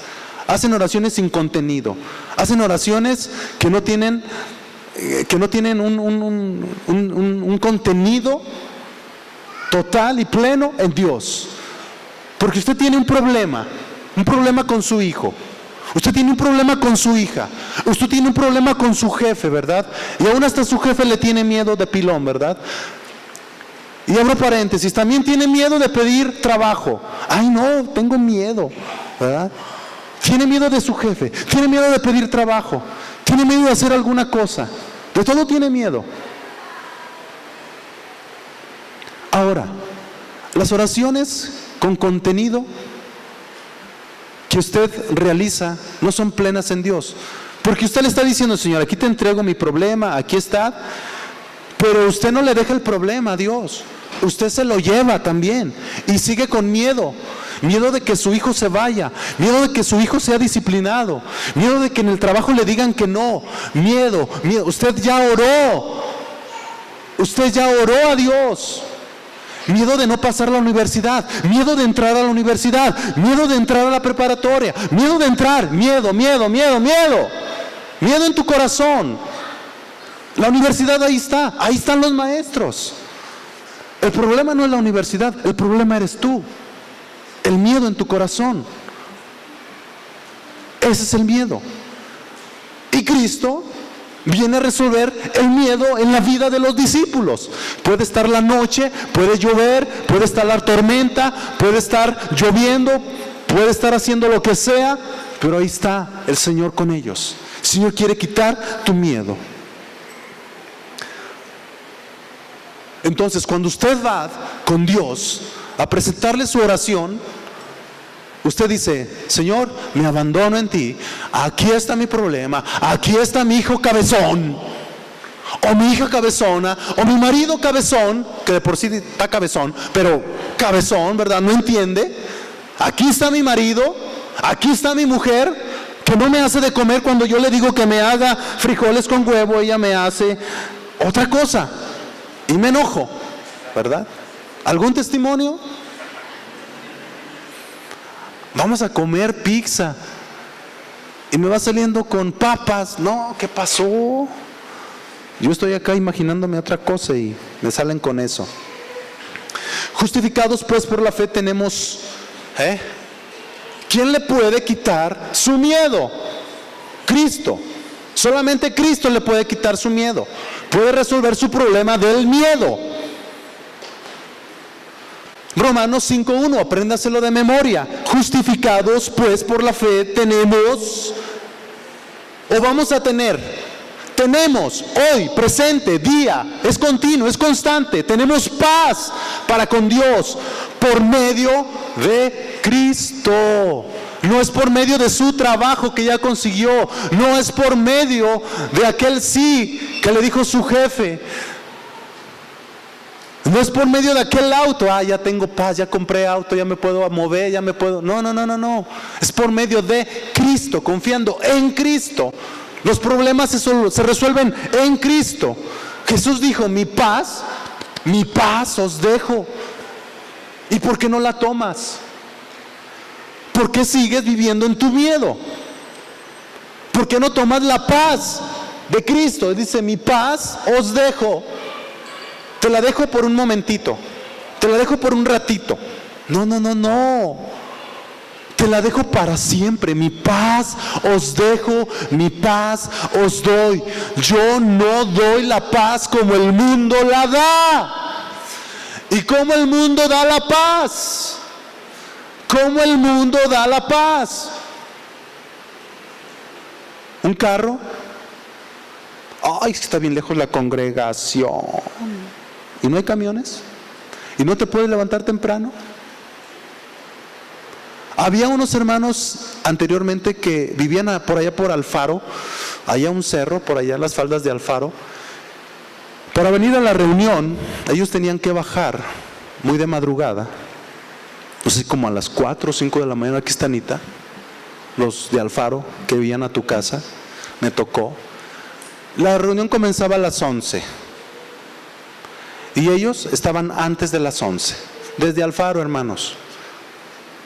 hacen oraciones sin contenido, hacen oraciones que no tienen un contenido total y pleno en Dios. Porque usted tiene un problema con su hijo, usted tiene un problema con su hija, usted tiene un problema con su jefe, ¿verdad? Y aún hasta su jefe le tiene miedo de pilón, ¿verdad? Y abro paréntesis, también tiene miedo de pedir trabajo. Ay, no, tengo miedo, ¿verdad? Tiene miedo de su jefe, tiene miedo de pedir trabajo, tiene miedo de hacer alguna cosa, de todo tiene miedo. Ahora, las oraciones con contenido que usted realiza no son plenas en Dios, porque usted le está diciendo: Señor, aquí te entrego mi problema, aquí está, pero usted no le deja el problema a Dios, usted se lo lleva también y sigue con miedo. Miedo de que su hijo se vaya, miedo de que su hijo sea disciplinado, miedo de que en el trabajo le digan que no, miedo. Usted ya oró a Dios. Miedo de no pasar la universidad, miedo de entrar a la universidad, miedo de entrar a la preparatoria, miedo de entrar, miedo en tu corazón. La universidad ahí están los maestros. El problema no es la universidad, el problema eres tú. El miedo en tu corazón. Ese es el miedo. Y Cristo viene a resolver el miedo en la vida de los discípulos. Puede estar la noche, puede llover, puede estar la tormenta, puede estar lloviendo, puede estar haciendo lo que sea, pero ahí está el Señor con ellos. El Señor quiere quitar tu miedo. Entonces, cuando usted va con Dios a presentarle su oración, usted dice: Señor, me abandono en ti, aquí está mi problema, aquí está mi hijo cabezón, o mi hija cabezona, o mi marido cabezón, que de por sí está cabezón, pero cabezón, ¿verdad? No entiende. Aquí está mi marido, aquí está mi mujer, que no me hace de comer cuando yo le digo que me haga frijoles con huevo, ella me hace otra cosa, y me enojo, ¿verdad? ¿Algún testimonio? Vamos a comer pizza y me va saliendo con papas. No, ¿qué pasó? Yo estoy acá imaginándome otra cosa y me salen con eso. Justificados pues por la fe tenemos, ¿quién le puede quitar su miedo? Cristo. Solamente Cristo le puede quitar su miedo. Puede resolver su problema del miedo. Romanos 5:1, apréndaselo de memoria. Justificados pues por la fe tenemos, o vamos a tener, tenemos hoy, presente, día, es continuo, es constante. Tenemos paz para con Dios por medio de Cristo. No es por medio de su trabajo que ya consiguió, no es por medio de aquel sí que le dijo su jefe. No es por medio de aquel auto, ya tengo paz, ya compré auto, ya me puedo mover, ya me puedo... No. Es por medio de Cristo, confiando en Cristo. Los problemas se resuelven en Cristo. Jesús dijo: mi paz os dejo. ¿Y por qué no la tomas? ¿Por qué sigues viviendo en tu miedo? ¿Por qué no tomas la paz de Cristo? Dice: mi paz os dejo. Te la dejo por un momentito, te la dejo por un ratito. No. Te la dejo para siempre. Mi paz os dejo, mi paz os doy. Yo no doy la paz como el mundo la da. ¿Y cómo el mundo da la paz? ¿Cómo el mundo da la paz? ¿Un carro? Está bien lejos la congregación. ¿Y no hay camiones? ¿Y no te puedes levantar temprano? Había unos hermanos anteriormente que vivían por allá por Alfaro, allá un cerro, por allá en las faldas de Alfaro. Para venir a la reunión, ellos tenían que bajar muy de madrugada, no sé, como a las 4 o 5 de la mañana. Aquí está Anita, los de Alfaro que vivían a tu casa, me tocó. La reunión comenzaba a las 11 y ellos estaban antes de las 11, desde Alfaro, hermanos,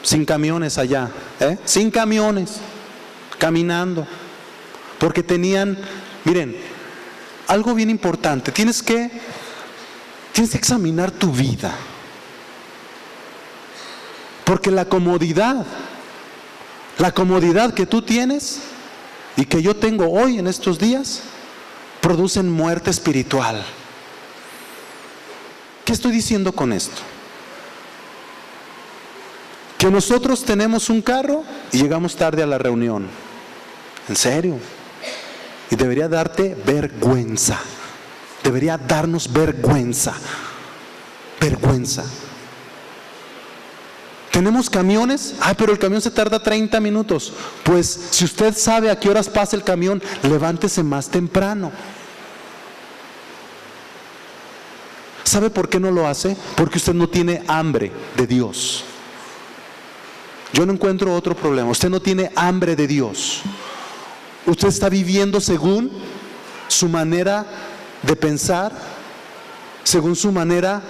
sin camiones allá, sin camiones, caminando, porque tenían, miren, algo bien importante, tienes que examinar tu vida, porque la comodidad que tú tienes y que yo tengo hoy en estos días producen muerte espiritual. ¿Qué estoy diciendo con esto? Que nosotros tenemos un carro y llegamos tarde a la reunión. ¿En serio? Y debería darte vergüenza. Debería darnos vergüenza vergüenza. ¿Tenemos camiones? Pero el camión se tarda 30 minutos. Pues si usted sabe a qué horas pasa el camión, levántese más temprano. ¿Sabe por qué no lo hace? Porque usted no tiene hambre de Dios. Yo no encuentro otro problema. Usted no tiene hambre de Dios. Usted está viviendo según su manera de pensar, según su manera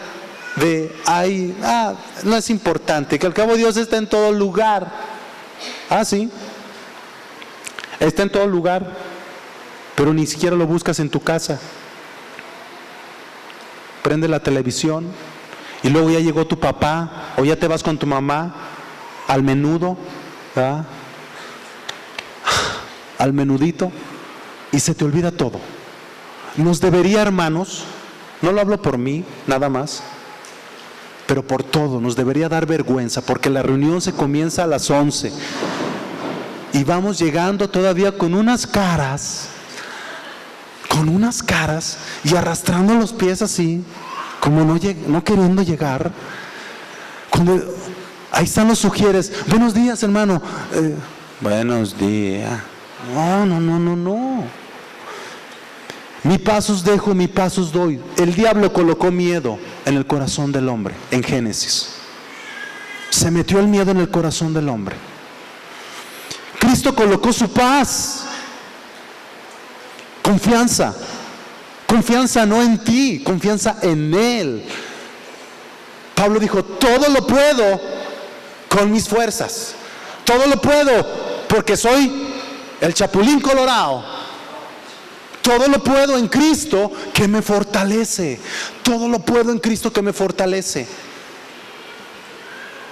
de, no es importante, que al cabo Dios está en todo lugar. Sí, está en todo lugar, pero ni siquiera lo buscas en tu casa. Prende la televisión y luego ya llegó tu papá o ya te vas con tu mamá al menudo, ¿verdad? Al menudito, y se te olvida todo. Nos debería, hermanos, no lo hablo por mí nada más, pero por todo, nos debería dar vergüenza, porque la reunión se comienza a las 11 y vamos llegando todavía con unas caras y arrastrando los pies así, como no queriendo llegar. Cuando ahí están los sugieres, buenos días, hermano. Buenos días. No. Mi pasos dejo, mi pasos doy. El diablo colocó miedo en el corazón del hombre, en Génesis. Se metió el miedo en el corazón del hombre. Cristo colocó su paz. Confianza. Confianza no en ti, confianza en Él. Pablo dijo, todo lo puedo con mis fuerzas. Todo lo puedo porque soy el Chapulín Colorado. Todo lo puedo en Cristo que me fortalece. Todo lo puedo en Cristo que me fortalece.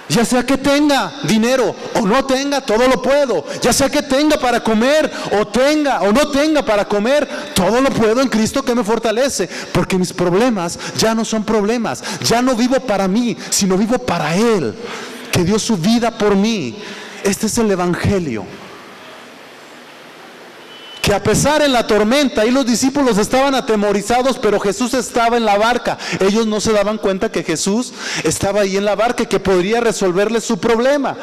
Ya sea que tenga dinero o no tenga, todo lo puedo. Ya sea que tenga para comer o tenga o no tenga para comer, todo lo puedo en Cristo que me fortalece. Porque mis problemas ya no son problemas. Ya no vivo para mí, sino vivo para Él, que dio su vida por mí. Este es el Evangelio. Que a pesar en la tormenta, y los discípulos estaban atemorizados, pero Jesús estaba en la barca. Ellos no se daban cuenta que Jesús estaba ahí en la barca y que podría resolverles su problema.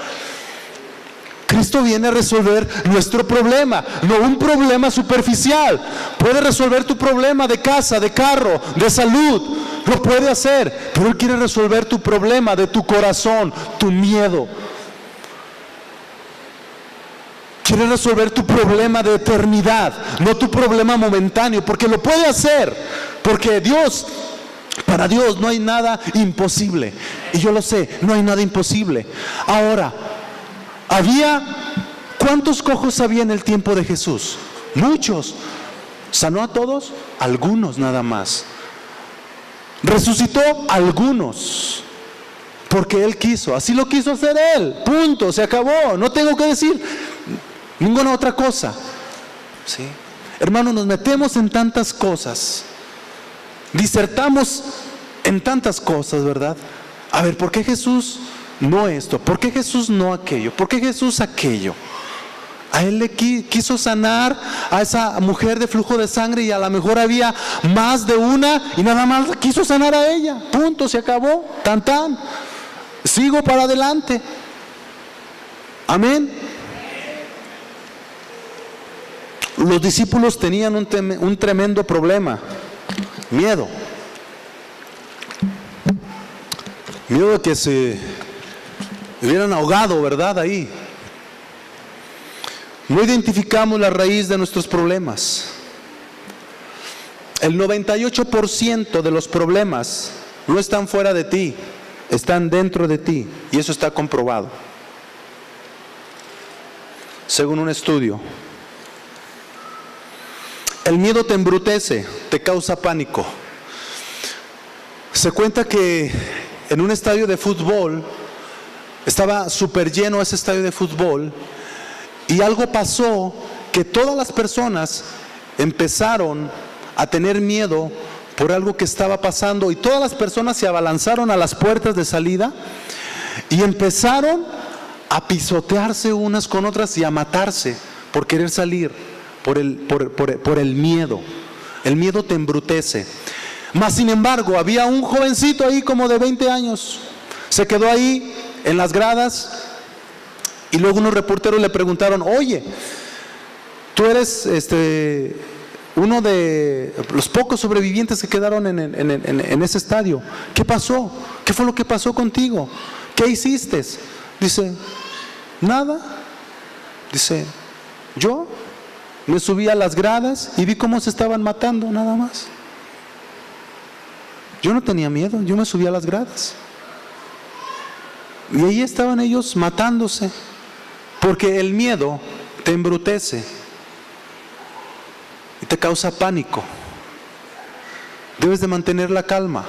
Cristo viene a resolver nuestro problema, no un problema superficial. Puede resolver tu problema de casa, de carro, de salud, lo puede hacer, pero Él quiere resolver tu problema de tu corazón, tu miedo. Quiere resolver tu problema de eternidad, no tu problema momentáneo, porque lo puede hacer, porque para Dios no hay nada imposible, y yo lo sé, no hay nada imposible. Ahora, ¿cuántos cojos había en el tiempo de Jesús? Muchos. ¿Sanó a todos? Algunos nada más. Resucitó algunos, porque Él quiso, así lo quiso hacer Él, punto, se acabó, no tengo que decir ninguna otra cosa. ¿Sí? Hermanos, nos metemos en tantas cosas, disertamos en tantas cosas, ¿verdad? A ver, ¿por qué Jesús no esto? ¿Por qué Jesús no aquello? ¿Por qué Jesús aquello? A Él le quiso sanar a esa mujer de flujo de sangre y a lo mejor había más de una y nada más quiso sanar a ella, punto, se acabó, tan. Sigo para adelante. Amén. Los discípulos tenían un tremendo problema, miedo de que se hubieran ahogado, ¿verdad? Ahí. No identificamos la raíz de nuestros problemas. El 98% de los problemas no están fuera de ti, están dentro de ti, y eso está comprobado, según un estudio. El miedo te embrutece, te causa pánico. Se cuenta que en un estadio de fútbol, estaba súper lleno ese estadio de fútbol, y algo pasó que todas las personas empezaron a tener miedo por algo que estaba pasando, y todas las personas se abalanzaron a las puertas de salida y empezaron a pisotearse unas con otras y a matarse por querer salir. Por el miedo. El miedo te embrutece. Mas sin embargo, había un jovencito ahí como de 20 años. Se quedó ahí en las gradas y luego unos reporteros le preguntaron: oye, tú eres uno de los pocos sobrevivientes que quedaron en ese estadio. ¿Qué pasó? ¿Qué fue lo que pasó contigo? ¿Qué hiciste? Dice: nada. Dice: yo me subí a las gradas y vi cómo se estaban matando, nada más. Yo no tenía miedo, yo me subí a las gradas. Y ahí estaban ellos matándose. Porque el miedo te embrutece y te causa pánico. Debes de mantener la calma.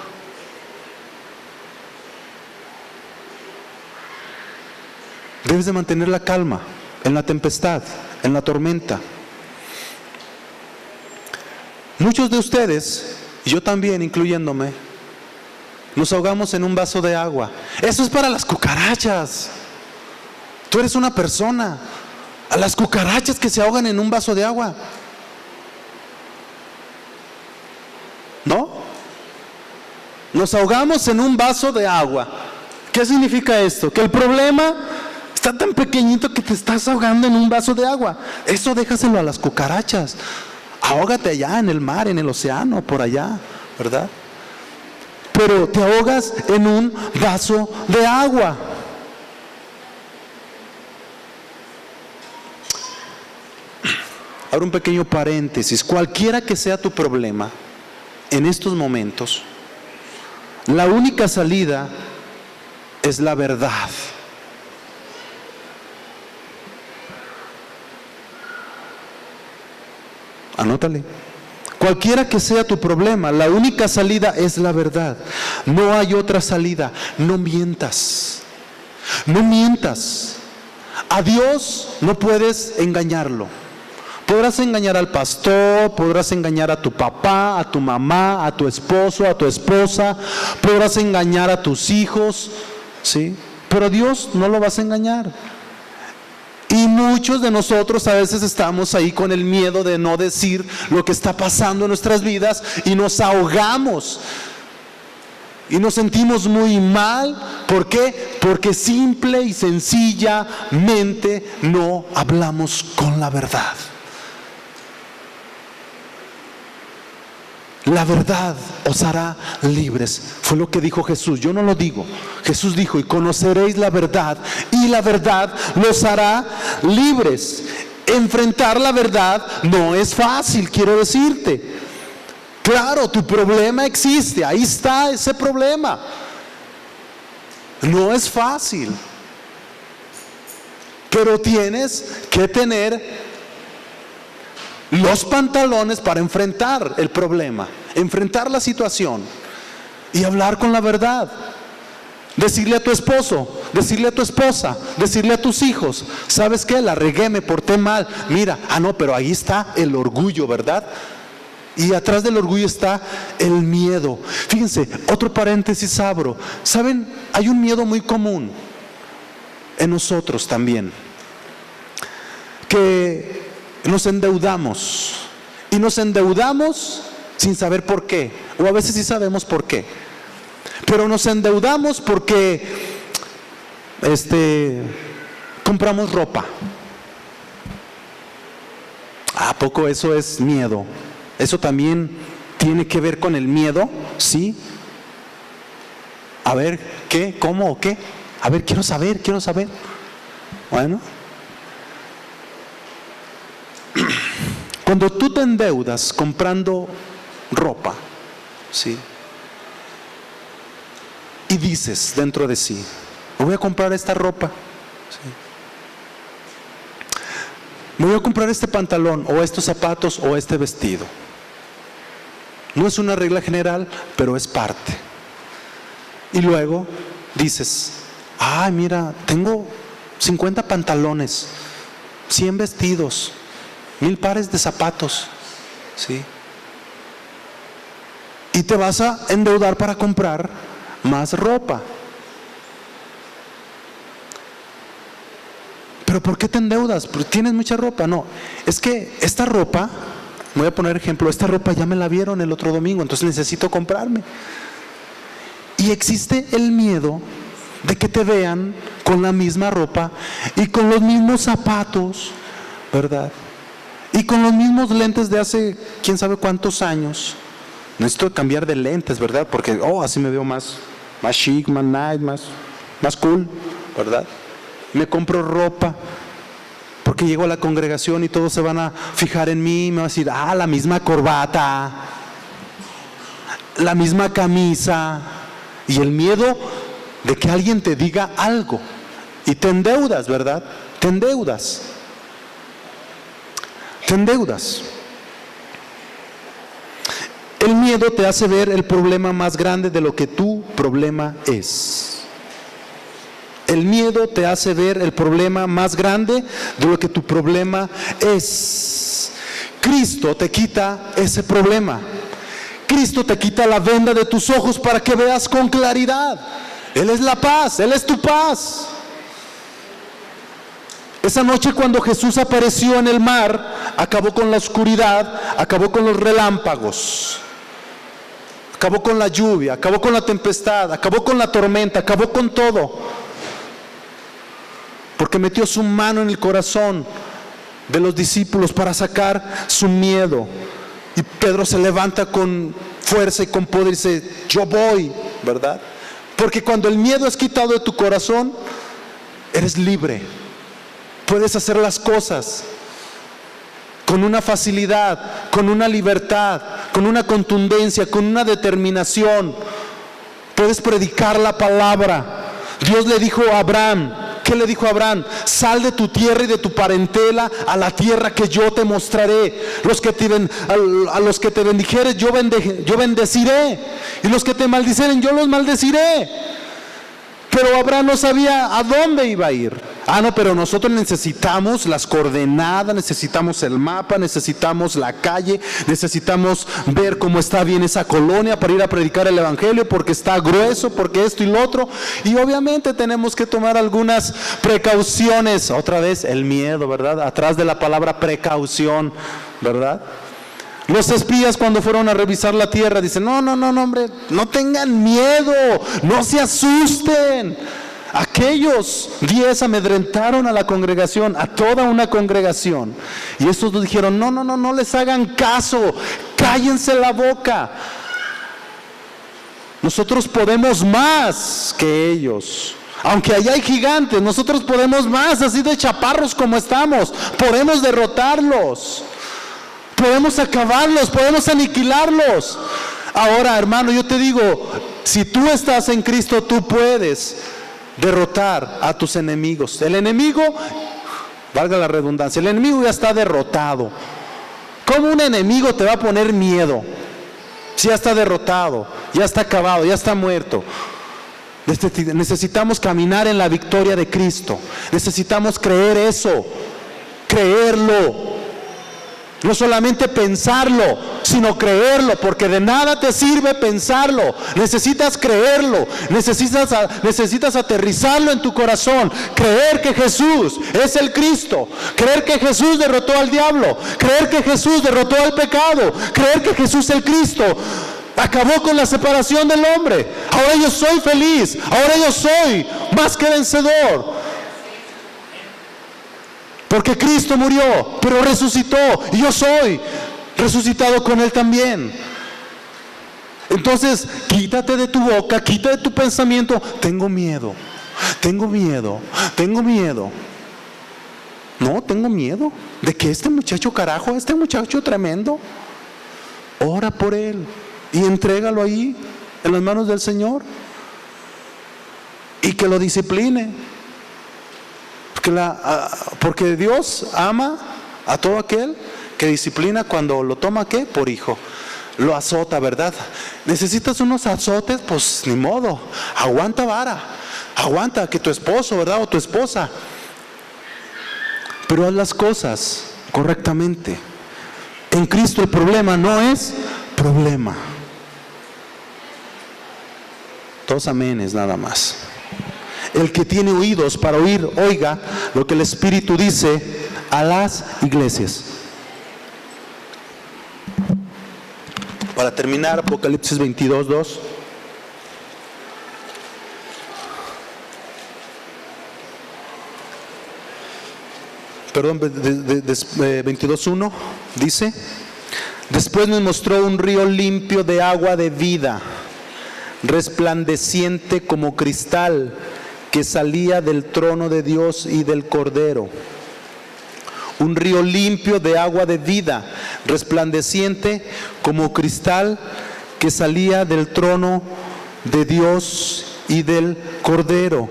Debes de mantener la calma en la tempestad, en la tormenta. Muchos de ustedes, y yo también incluyéndome, nos ahogamos en un vaso de agua. Eso es para las cucarachas. Tú eres una persona. A las cucarachas que se ahogan en un vaso de agua, ¿no? Nos ahogamos en un vaso de agua. ¿Qué significa esto? Que el problema está tan pequeñito que te estás ahogando en un vaso de agua. Eso déjaselo a las cucarachas. Ahógate allá en el mar, en el océano, por allá, ¿verdad? Pero te ahogas en un vaso de agua. Ahora un pequeño paréntesis. Cualquiera que sea tu problema en estos momentos, la única salida es la verdad. Anótale. Cualquiera que sea tu problema, la única salida es la verdad. No hay otra salida. No mientas. No mientas. A Dios no puedes engañarlo. Podrás engañar al pastor, podrás engañar a tu papá, a tu mamá, a tu esposo, a tu esposa, podrás engañar a tus hijos, ¿sí? Pero a Dios no lo vas a engañar. Y muchos de nosotros a veces estamos ahí con el miedo de no decir lo que está pasando en nuestras vidas y nos ahogamos. Y nos sentimos muy mal. ¿Por qué? Porque simple y sencillamente no hablamos con la verdad. La verdad os hará libres. Fue lo que dijo Jesús. Yo no lo digo. Jesús dijo: y conoceréis la verdad, y la verdad los hará libres. Enfrentar la verdad no es fácil, quiero decirte. Claro, tu problema existe. Ahí está ese problema. No es fácil. Pero tienes que tener los pantalones para enfrentar el problema, enfrentar la situación y hablar con la verdad. Decirle a tu esposo, decirle a tu esposa, decirle a tus hijos: ¿sabes qué? La regué, me porté mal. Mira, no, pero ahí está el orgullo, ¿verdad? Y atrás del orgullo está el miedo. Fíjense, otro paréntesis abro. ¿Saben? Hay un miedo muy común en nosotros también, que nos endeudamos, y nos endeudamos sin saber por qué, o a veces sí sabemos por qué, pero nos endeudamos porque compramos ropa. ¿A poco eso es miedo? Eso también tiene que ver con el miedo, ¿sí? A ver, ¿qué? ¿Cómo o qué? A ver, quiero saber. Bueno, cuando tú te endeudas comprando ropa, ¿sí? Y dices dentro de sí: me voy a comprar esta ropa, ¿sí? Me voy a comprar este pantalón, o estos zapatos, o este vestido. No es una regla general, pero es parte. Y luego dices: ay, mira, tengo 50 pantalones, 100 vestidos, 1000 pares de zapatos, ¿sí? Y te vas a endeudar para comprar más ropa. ¿Pero por qué te endeudas? ¿Porque tienes mucha ropa? No, es que esta ropa voy a poner ejemplo, esta ropa ya me la vieron el otro domingo, entonces necesito comprarme. Y existe el miedo de que te vean con la misma ropa y con los mismos zapatos, ¿verdad? Y con los mismos lentes de hace quién sabe cuántos años. Necesito cambiar de lentes, ¿verdad? Porque, así me veo más chic, más nice, más cool, ¿verdad? Me compro ropa porque llego a la congregación y todos se van a fijar en mí y me van a decir, la misma corbata, la misma camisa. Y el miedo de que alguien te diga algo. Y te endeudas, ¿verdad? Te endeudas. El miedo te hace ver el problema más grande de lo que tu problema es. El miedo te hace ver el problema más grande de lo que tu problema es. Cristo te quita ese problema. Cristo te quita la venda de tus ojos para que veas con claridad. Él es la paz, Él es tu paz. Esa noche cuando Jesús apareció en el mar, acabó con la oscuridad, acabó con los relámpagos, acabó con la lluvia, acabó con la tempestad, acabó con la tormenta, acabó con todo. Porque metió su mano en el corazón de los discípulos para sacar su miedo. Y Pedro se levanta con fuerza y con poder y dice, yo voy, ¿verdad? Porque cuando el miedo es quitado de tu corazón, eres libre. Puedes hacer las cosas con una facilidad, con una libertad, con una contundencia, con una determinación. Puedes predicar la palabra. Dios le dijo a Abraham, ¿qué le dijo a Abraham? Sal de tu tierra y de tu parentela a la tierra que yo te mostraré. A los que te bendijeres yo bendeciré, y los que te maldiceren yo los maldeciré. Pero Abraham no sabía a dónde iba a ir. Pero nosotros necesitamos las coordenadas, necesitamos el mapa, necesitamos la calle, necesitamos ver cómo está bien esa colonia para ir a predicar el evangelio, porque está grueso, porque esto y lo otro. Y obviamente tenemos que tomar algunas precauciones. Otra vez el miedo, ¿verdad? Atrás de la palabra precaución, ¿verdad? Los espías cuando fueron a revisar la tierra dicen, no, hombre, no tengan miedo, no se asusten. Aquellos 10 amedrentaron a la congregación, a toda una congregación. Y estos dijeron, no les hagan caso, cállense la boca. Nosotros podemos más que ellos. Aunque allá hay gigantes, nosotros podemos más, así de chaparros como estamos. Podemos derrotarlos. Podemos acabarlos, podemos aniquilarlos. Ahora, hermano, yo te digo, si tú estás en Cristo, tú puedes derrotar a tus enemigos. El enemigo, valga la redundancia, el enemigo ya está derrotado. ¿Cómo un enemigo te va a poner miedo? Si ya está derrotado, ya está acabado, ya está muerto. Necesitamos caminar en la victoria de Cristo. Necesitamos creer eso, creerlo. No solamente pensarlo, sino creerlo, porque de nada te sirve pensarlo. Necesitas creerlo, necesitas aterrizarlo en tu corazón. Creer que Jesús es el Cristo, creer que Jesús derrotó al diablo, creer que Jesús derrotó al pecado, creer que Jesús el Cristo acabó con la separación del hombre. Ahora yo soy feliz, ahora yo soy más que vencedor. Porque Cristo murió, pero resucitó, y yo soy resucitado con Él también. Entonces, quítate de tu boca, quítate de tu pensamiento, tengo miedo. No, tengo miedo de que este muchacho tremendo, ora por él y entrégalo ahí en las manos del Señor y que lo discipline. Porque Dios ama a todo aquel que disciplina cuando lo toma, ¿qué? Por hijo. Lo azota, ¿verdad? ¿Necesitas unos azotes? Pues ni modo, aguanta vara, aguanta que tu esposo, ¿verdad? O tu esposa. Pero haz las cosas correctamente. En Cristo el problema no es problema. Dos amenes nada más. El que tiene oídos para oír, oiga lo que el Espíritu dice a las iglesias. para terminar, Apocalipsis 22, 2. Perdón, 22:1 dice: después me mostró un río limpio de agua de vida, resplandeciente como cristal, que salía del trono de Dios y del Cordero. Un río limpio de agua de vida, resplandeciente como cristal, que salía del trono de Dios y del Cordero.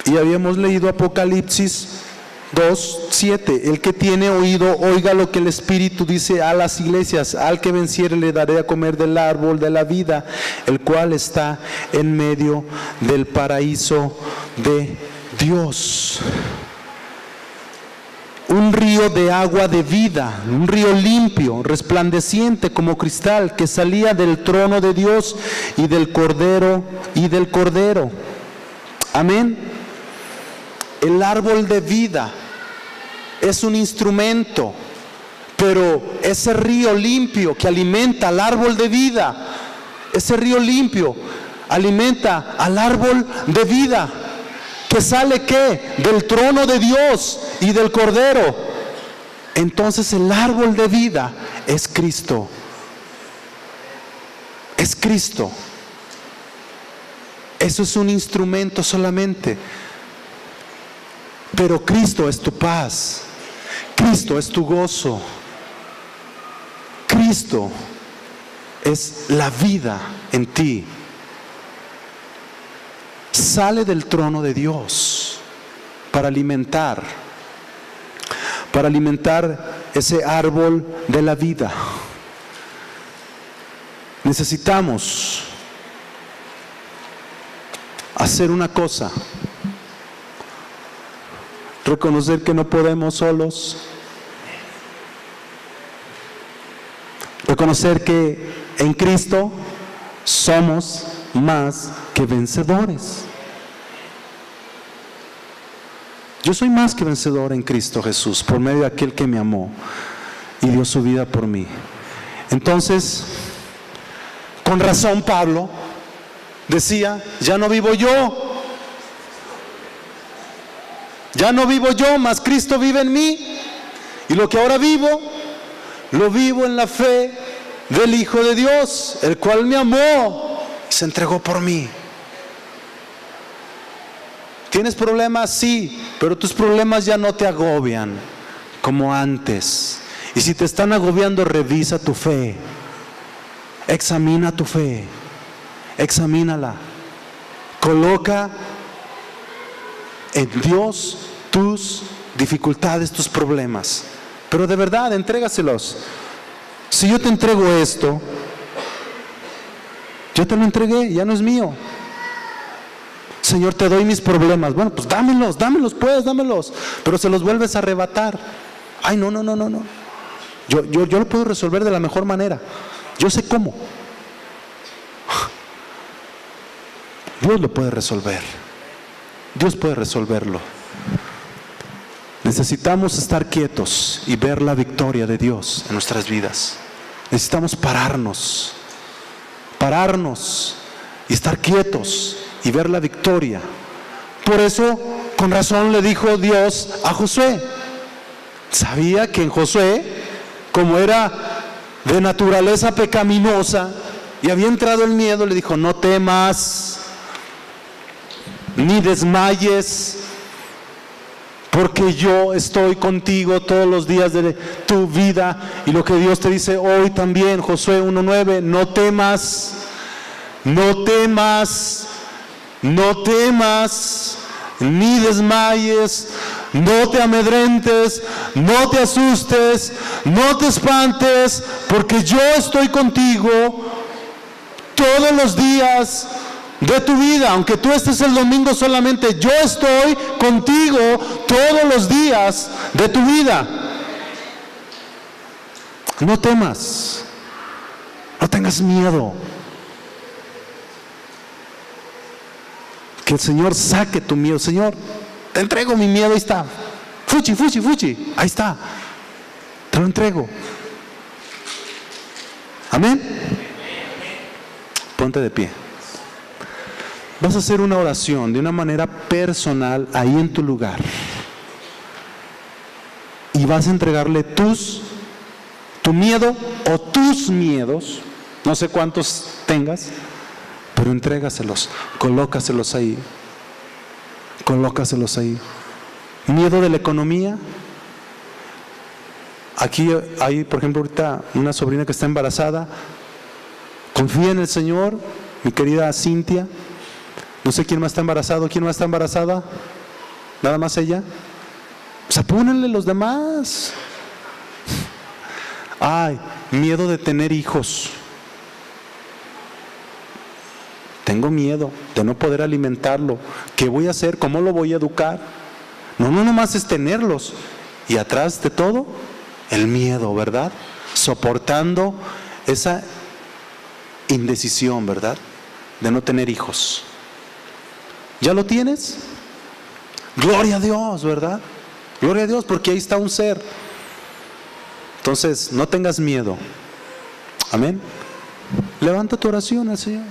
Y habíamos leído Apocalipsis 2:7. El que tiene oído, oiga lo que el Espíritu dice a las iglesias. Al que venciere le daré a comer del árbol de la vida, el cual está en medio del paraíso de Dios. Un río de agua de vida, un río limpio, resplandeciente como cristal, que salía del trono de Dios y del Cordero Amén. El árbol de vida es un instrumento, pero ese río limpio que alimenta al árbol de vida, ese río limpio alimenta al árbol de vida, que sale ¿qué? Del trono de Dios y del Cordero. Entonces el árbol de vida es Cristo. Es Cristo. Eso es un instrumento solamente. Pero Cristo es tu paz. Cristo es tu gozo. Cristo es la vida en ti. Sale del trono de Dios para alimentar ese árbol de la vida. Necesitamos hacer una cosa: reconocer que no podemos solos, reconocer que en Cristo somos más que vencedores. Yo soy más que vencedor en Cristo Jesús, por medio de aquel que me amó y dio su vida por mí. Entonces, con razón Pablo decía: ya no vivo yo, mas Cristo vive en mí, y lo que ahora vivo, lo vivo en la fe del Hijo de Dios, el cual me amó y se entregó por mí. ¿Tienes problemas? Sí, pero tus problemas ya no te agobian como antes. Y si te están agobiando, revisa tu fe, examina tu fe, examínala, coloca en Dios tus dificultades, tus problemas, pero de verdad, entrégaselos. Si yo te entrego esto, yo te lo entregué, ya no es mío. Señor, te doy mis problemas. Bueno, pues dámelos pues, dámelos. Pero se los vuelves a arrebatar. Ay, no. Yo lo puedo resolver de la mejor manera. Yo sé cómo. Dios lo puede resolver. Dios puede resolverlo. Necesitamos estar quietos y ver la victoria de Dios en nuestras vidas. Necesitamos pararnos y estar quietos y ver la victoria. Por eso, con razón le dijo Dios a Josué. Sabía que en Josué, como era de naturaleza pecaminosa y había entrado el miedo, le dijo: no temas ni desmayes, porque yo estoy contigo todos los días de tu vida. Y lo que Dios te dice hoy también, Josué 1:9, no temas, ni desmayes, no te amedrentes, no te asustes, no te espantes, porque yo estoy contigo todos los días de tu vida. Aunque tú estés el domingo solamente, yo estoy contigo todos los días de tu vida. No temas, no tengas miedo. Que el Señor saque tu miedo. Señor, te entrego mi miedo, ahí está. Fuchi, ahí está. Te lo entrego. Amén. Ponte de pie. Vas a hacer una oración de una manera personal ahí en tu lugar. Y vas a entregarle tu miedo o tus miedos, no sé cuántos tengas, pero entrégaselos, colócaselos ahí. Colócaselos ahí. Miedo de la economía. Aquí hay, por ejemplo, ahorita una sobrina que está embarazada. Confía en el Señor, mi querida Cintia. No sé quién más está embarazado. ¿Quién más está embarazada? ¿Nada más ella? Pues apúrenle los demás. Ay, miedo de tener hijos. Tengo miedo de no poder alimentarlo. ¿Qué voy a hacer? ¿Cómo lo voy a educar? No nomás es tenerlos. Y atrás de todo, el miedo, ¿verdad? Soportando esa indecisión, ¿verdad? De no tener hijos. ¿Ya lo tienes? Gloria a Dios, ¿verdad? Gloria a Dios, porque ahí está un ser. Entonces, no tengas miedo. Amén. Levanta tu oración al Señor.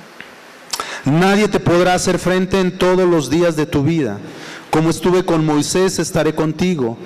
Nadie te podrá hacer frente en todos los días de tu vida. Como estuve con Moisés, estaré contigo.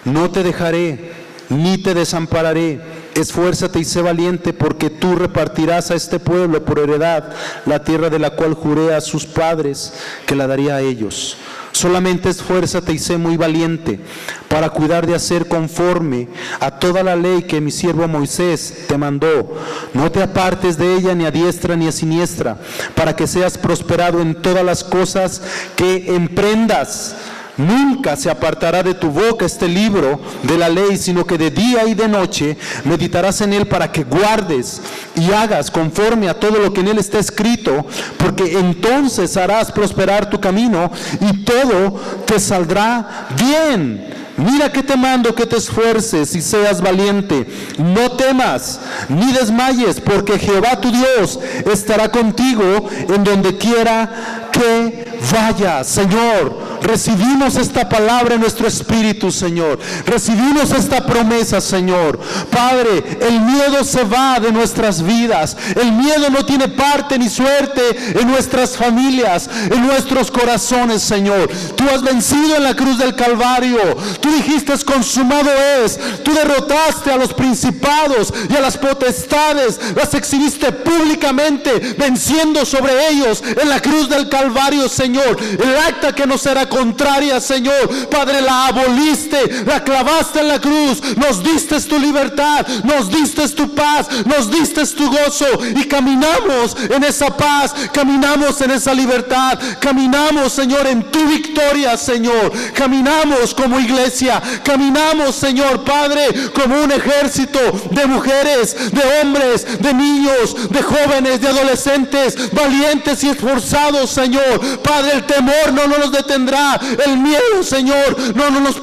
No te dejaré, ni te desampararé. Esfuérzate y sé valiente, porque tú repartirás a este pueblo por heredad la tierra de la cual juré a sus padres que la daría a ellos. Solamente esfuérzate y sé muy valiente para cuidar de hacer conforme a toda la ley que mi siervo Moisés te mandó. No te apartes de ella ni a diestra ni a siniestra, para que seas prosperado en todas las cosas que emprendas. Nunca se apartará de tu boca este libro de la ley, sino que de día y de noche meditarás en él, para que guardes y hagas conforme a todo lo que en él está escrito, porque entonces harás prosperar tu camino y todo te saldrá bien. Mira que te mando que te esfuerces y seas valiente. No temas ni desmayes, porque Jehová tu Dios estará contigo en donde quiera que vayas. Señor, recibimos esta palabra en nuestro espíritu, Señor. Recibimos esta promesa, Señor. Padre, el miedo se va de nuestras vidas. El miedo no tiene parte ni suerte en nuestras familias, en nuestros corazones, Señor. Tú has vencido en la cruz del Calvario. Tú dijiste, consumado es. Tú derrotaste a los principados y a las potestades. Las exhibiste públicamente, venciendo sobre ellos en la cruz del Calvario, Señor. El acta que nos era contraria, Señor, Padre, la aboliste, la clavaste en la cruz. Nos diste tu libertad, nos diste tu paz, nos diste tu gozo, y caminamos en esa paz, caminamos en esa libertad, caminamos, Señor, en tu victoria, Señor. Caminamos como iglesia, caminamos, Señor, Padre, como un ejército de mujeres, de hombres, de niños, de jóvenes, de adolescentes, valientes y esforzados, Señor. Padre, el temor no nos detendrá, el miedo, Señor, no nos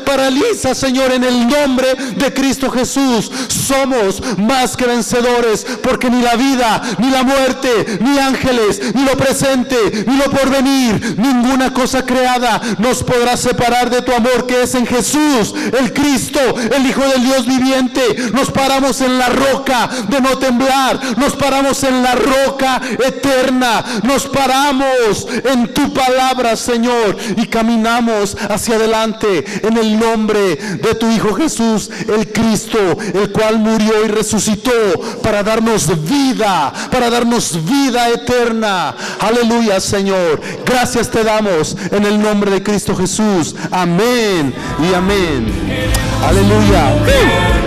paraliza, Señor, en el nombre de Cristo Jesús. Somos más que vencedores, porque ni la vida, ni la muerte, ni ángeles, ni lo presente, ni lo porvenir, ninguna cosa creada nos podrá separar de tu amor que es en Jesús, el Cristo, el Hijo del Dios viviente. Nos paramos en la roca de no temblar, nos paramos en la roca eterna, nos paramos en tu palabra, Señor, y caminamos hacia adelante en el nombre de tu Hijo Jesús, el Cristo, el cual murió y resucitó para darnos vida eterna. Aleluya, Señor. Gracias te damos en el nombre de Cristo Jesús. Amén y amén. Aleluya.